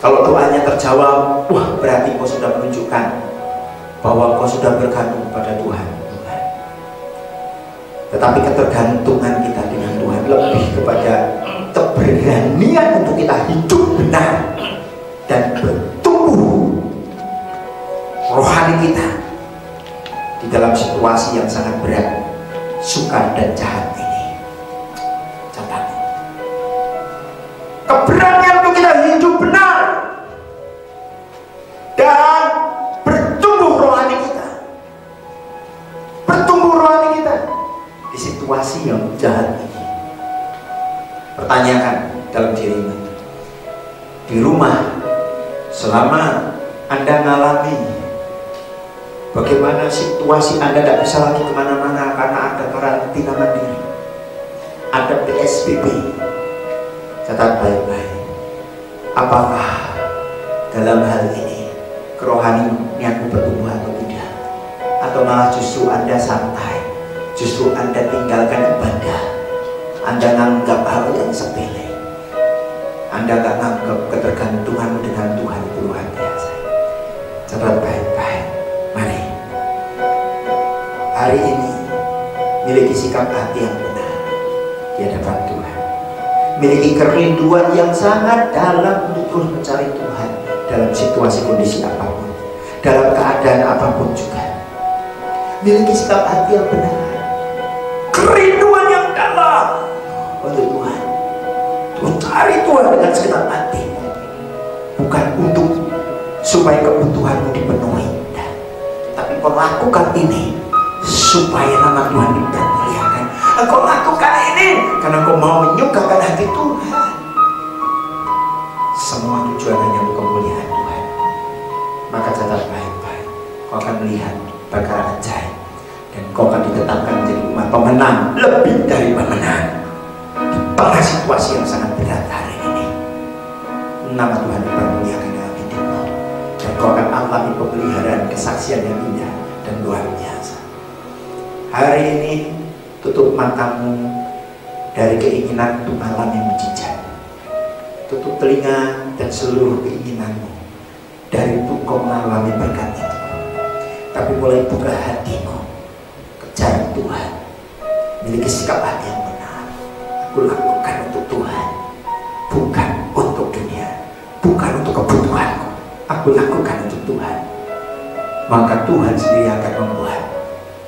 Kalau doanya terjawab, wah berarti kau sudah menunjukkan bahwa kau engkau sudah bergantung kepada Tuhan, Tuhan. Tetapi ketergantungan kita dengan Tuhan lebih kepada keberanian untuk kita hidup benar dan bertumbuh rohani kita di dalam situasi yang sangat berat, sukar dan jahat ini. Catat, keberanian untuk kita hidup benar dan bertumbuh rohani kita, di situasi yang jahat ini. Pertanyakan dalam dirimu, di rumah selama Anda ngalami bagaimana situasi Anda tidak bisa lagi kemana-mana karena ada karantina mandiri, ada PSBB. Catat baik-baik, apakah dalam hal ini kerohanianmu bertumbuh atau tidak? Atau malah justru Anda santai, justru Anda tinggalkan ibadah, Anda menganggap hal yang sepele, Anda gak menganggap ketergantunganmu dengan Tuhan itu luar biasa. Catat baik-baik. Mari hari ini miliki sikap hati yang benar di hadapan Tuhan, miliki kerinduan yang sangat dalam untuk terus mencari Tuhan dalam situasi kondisi apapun, dalam keadaan apapun juga. Miliki sikap hati yang benar, kerinduan yang dalam untuk Tuhan, mencari Tuhan dengan segenap hati, bukan untuk supaya kebutuhanmu dipenuhi, tapi kau lakukan ini supaya nama Tuhan dipermuliakan. Engkau lakukan ini karena kau mau menyukakan hati Tuhan. Semua tujuan hanya untuk kemuliaan Tuhan. Maka catat baik-baik, kau akan melihat perkara ajaib dan kau akan ditetapkan menjadi umat pemenang, lebih dari pemenang di tengah situasi yang sangat berat hari ini. Nama Tuhan dipermuliakan dalam hidupmu dan kau akan alami pemeliharaan kesaksian yang indah dan luar biasa. Hari ini tutup matamu dari keinginan untuk mengalami mujizat, tutup telinga dan seluruh keinginanmu dari untuk kau mengalami berkat itu, tapi mulai buka hatimu, kejar Tuhan, miliki sikap hati yang benar. Aku lakukan untuk Tuhan, bukan untuk dunia, bukan untuk kebutuhanku. Aku lakukan untuk Tuhan. Maka Tuhan sendiri akan membuat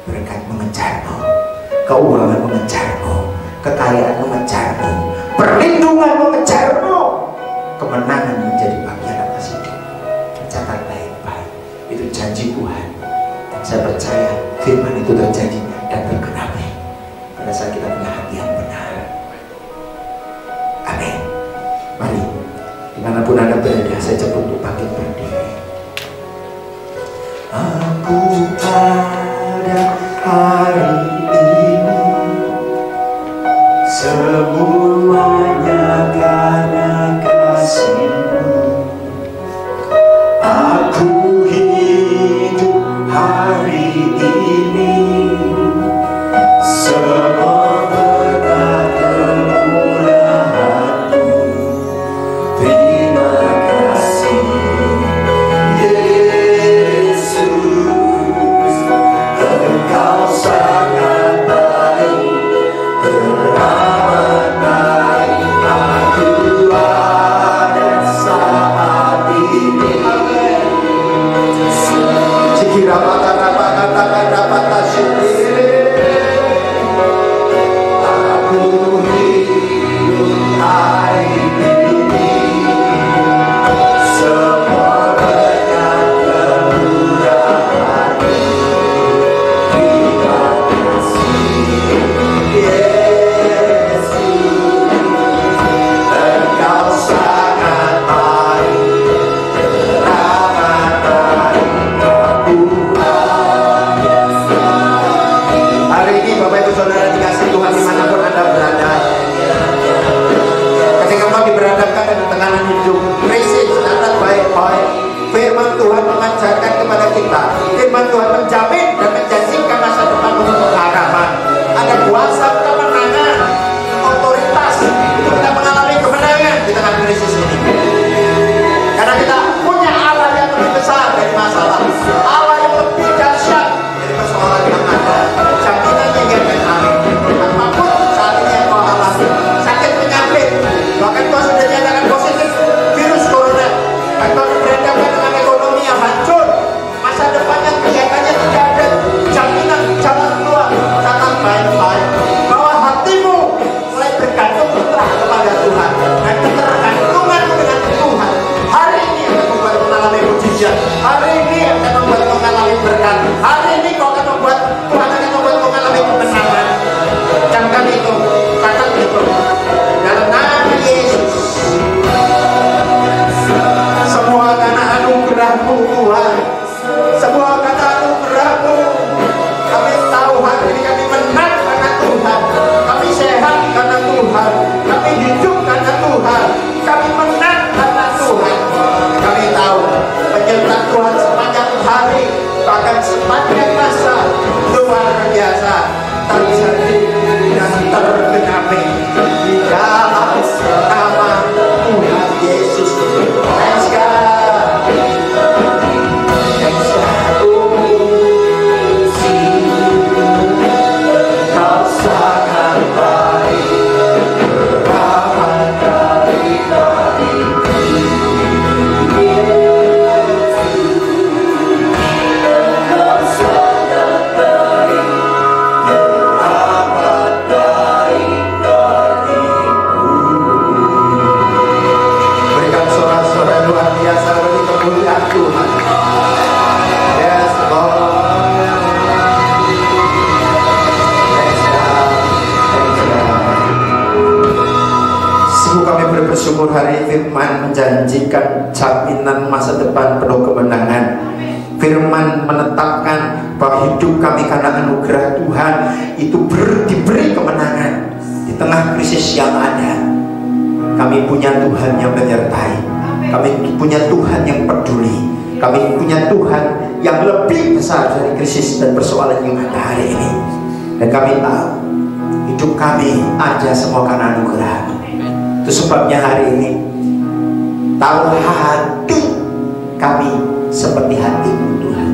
berkat mengejarmu, keuangan mengejarmu, kekayaan mengejarmu, perlindungan mengejarmu, kemenangan menjadi bagian atas hidup. Catat baik-baik, itu janji Tuhan. Dan saya percaya firman itu terjadi dan tergenapi pada saat kita punya hati yang benar. Amin. Mari, dimanapun Anda berada, saya coba untuk bangkit berdiri. Aku ada hari ini, semuanya karena kasih-Mu. Aku hidup hari ini, semua berkat kemurahan-Mu. Terima kasih Yesus, Engkau sangat baik, teramat baik. Aku ada saat ini. Sikira mata syukur. Aku hidup hari ini, semua berkat kemurahan-Mu. Terima kasih Yesus, Engkau sangat baik, teramat baik. Aku ada saat ini. firman menjanjikan jaminan masa depan penuh kemenangan. Firman menetapkan bahwa hidup kami karena anugerah Tuhan itu diberi kemenangan di tengah krisis yang ada. Kami punya Tuhan yang menyertai. Kami punya Tuhan yang peduli. Kami punya Tuhan yang lebih besar dari krisis dan persoalan yang ada hari ini. Dan kami tahu hidup kami ada semua karena anugerah. Itu sebabnya hari ini tahu hati kami seperti hati-Mu Tuhan.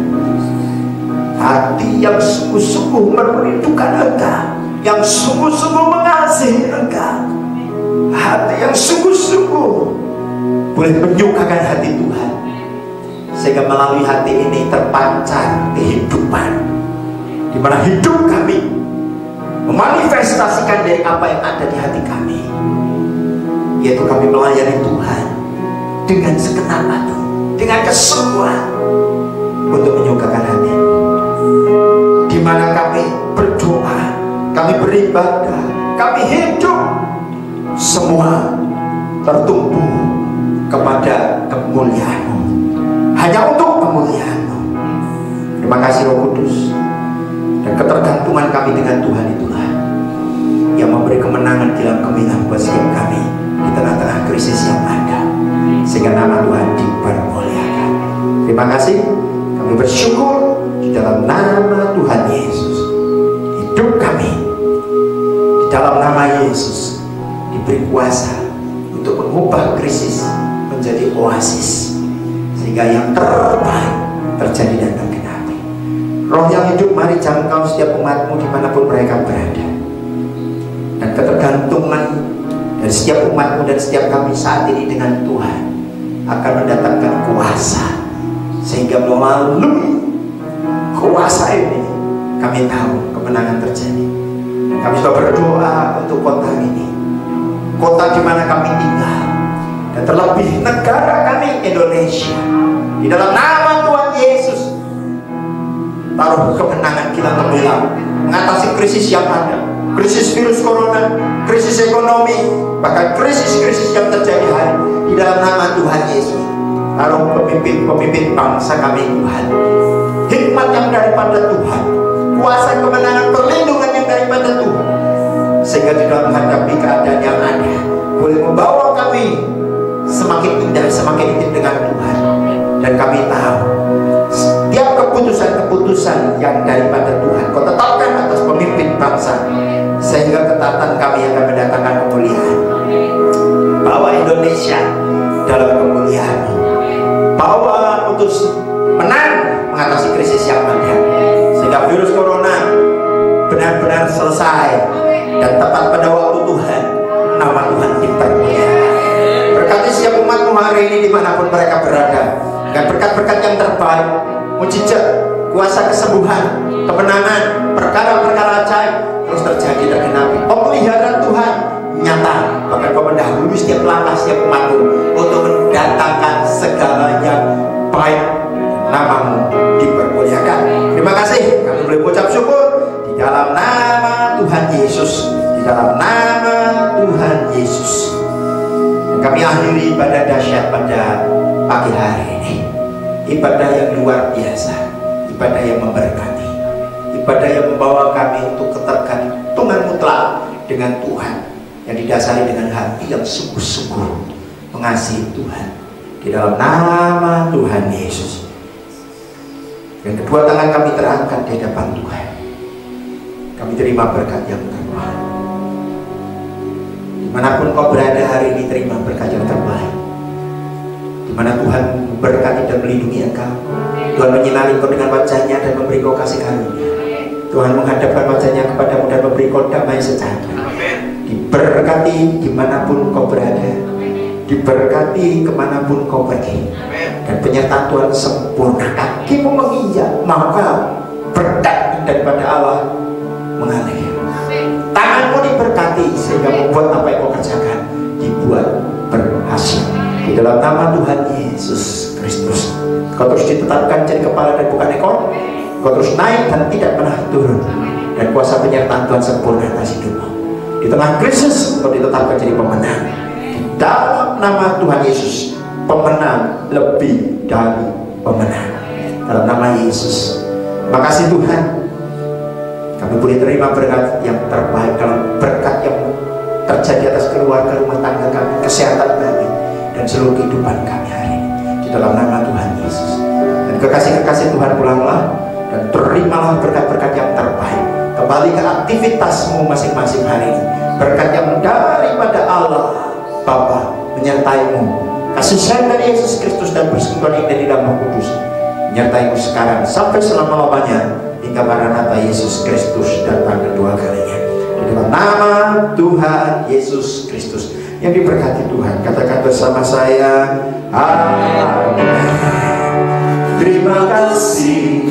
Hati yang sungguh-sungguh merindukan Engkau, yang sungguh-sungguh mengasihi Engkau. Hati yang sungguh-sungguh boleh menyukakan hati Tuhan, sehingga melalui hati ini terpancar kehidupan, di mana hidup kami memanifestasikan dari apa yang ada di hati kami, yaitu kami melayani Tuhan dengan segenap hati, dengan kesungguhan untuk menyukakan hati, di mana kami berdoa, kami beribadah, kami hidup, semua tertumbuh kepada kemuliaan-Mu, hanya untuk kemuliaan-Mu. Terima kasih Roh Kudus. Dan ketergantungan kami dengan Tuhan itulah yang memberi kemenangan dalam gemilang buat setiap kami di tengah-tengah krisis yang ada, sehingga nama Tuhan dipermuliakan. Terima kasih. Kami bersyukur di dalam nama Tuhan Yesus. Hidup kami di dalam nama Yesus diberi kuasa untuk mengubah krisis menjadi oasis, sehingga yang terbaik terjadi dan tergenapi. Roh yang hidup, mari jangkau setiap umat-Mu dimanapun mereka berada, dan ketergantungan dari setiap umat-Mu dan setiap kami saat ini dengan Tuhan akan mendatangkan kuasa, sehingga melalui kuasa ini kami tahu kemenangan terjadi. Kami sudah berdoa untuk kota ini, kota di mana kami tinggal, dan terlebih negara kami Indonesia. Di dalam nama Tuhan Yesus, taruh kemenangan kita gemilang mengatasi krisis yang ada, krisis virus corona, krisis ekonomi, bahkan krisis-krisis yang terjadi hari di dalam nama Tuhan Yesus. Taruh pemimpin bangsa kami Tuhan, hikmat yang daripada Tuhan, kuasa kemenangan, perlindungan yang daripada Tuhan, sehingga di dalam menghadapi keadaan yang ada boleh membawa kami semakin indah, semakin intim dengan Tuhan. Dan kami tahu setiap keputusan-keputusan yang daripada Tuhan Kau tetapkan atas pemimpin bangsa, sehingga ketatan kami akan mendatangkan kemuliaan. Bawa Indonesia dalam kemuliaan, bawa untuk menang mengatasi krisis yang ada, sehingga virus corona benar-benar selesai dan tepat pada waktu Tuhan. Nama Tuhan dipermuliakan. Berkati setiap umat-Mu hari ini dimanapun mereka berada, dan berkat-berkat yang terbaik, mujizat, kuasa kesembuhan, kemenangan, perkara-perkara ajaib terus terjadi dan genapi. Pemeliharaan Tuhan nyata, bahkan Kau mendahului setiap langkah setiap umat-Mu untuk mendatangkan segala yang baik. Nama-Mu dipermuliakan. Terima kasih. Kami boleh mengucap syukur di dalam nama Tuhan Yesus, di dalam nama Tuhan Yesus. Dan kami akhiri ibadah dahsyat pada pagi hari ini. Ibadah yang luar biasa, ibadah yang memberkati, ibadah yang membawa kami untuk ketergantungan mutlak dengan Tuhan, yang didasari dengan hati yang sungguh-sungguh mengasihi Tuhan. Di dalam nama Tuhan Yesus. Dan kedua tangan kami terangkat di hadapan Tuhan. Kami terima berkat yang terbaik. Dimanapun Kau berada hari ini, terima berkat yang terbaik. Dimana Tuhan memberkati dan melindungi Engkau. Tuhan menyinari Kau dengan wajah-Nya dan memberi Kau kasih karunia. Tuhan menghadapkan wajah-Nya kepadamu dan memberi Kau damai sejahtera. Diberkati dimanapun Kau berada, diberkati kemanapun Kau pergi, dan penyertaan Tuhan sempurna. Kakimu menginjak, maka berkat daripada Allah mengalir. Tanganmu diberkati sehingga membuat apa yang Kau kerjakan dibuat berhasil. Di dalam nama Tuhan Yesus Kristus, Kau terus ditetapkan jadi kepala dan bukan ekor. Kau terus naik dan tidak pernah turun, dan kuasa penyertaan Tuhan sempurna atas hidupmu. Di tengah krisis Kau ditetapkan jadi pemenang. Di dalam dalam nama Tuhan Yesus, pemenang lebih dari pemenang. Dalam nama Yesus. Makasih Tuhan, kami boleh terima berkat yang terbaik, dalam berkat yang terjadi atas keluarga, rumah tangga kami, kesehatan kami, dan seluruh kehidupan kami hari ini. Di dalam nama Tuhan Yesus. Dan kekasih-kekasih Tuhan, pulanglah dan terimalah berkat-berkat yang terbaik. Kembali ke aktivitasmu masing-masing hari ini. Berkat yang daripada Allah Bapa menyertaimu. Kasih sayang dari Yesus Kristus dan persekutuan yang dari dalam Roh Kudus menyertaimu sekarang sampai selama-lamanya, hingga Maranatha Yesus Kristus datang kedua kalinya. Di dalam nama Tuhan Yesus Kristus yang diberkati Tuhan, katakan bersama saya, amin. Terima kasih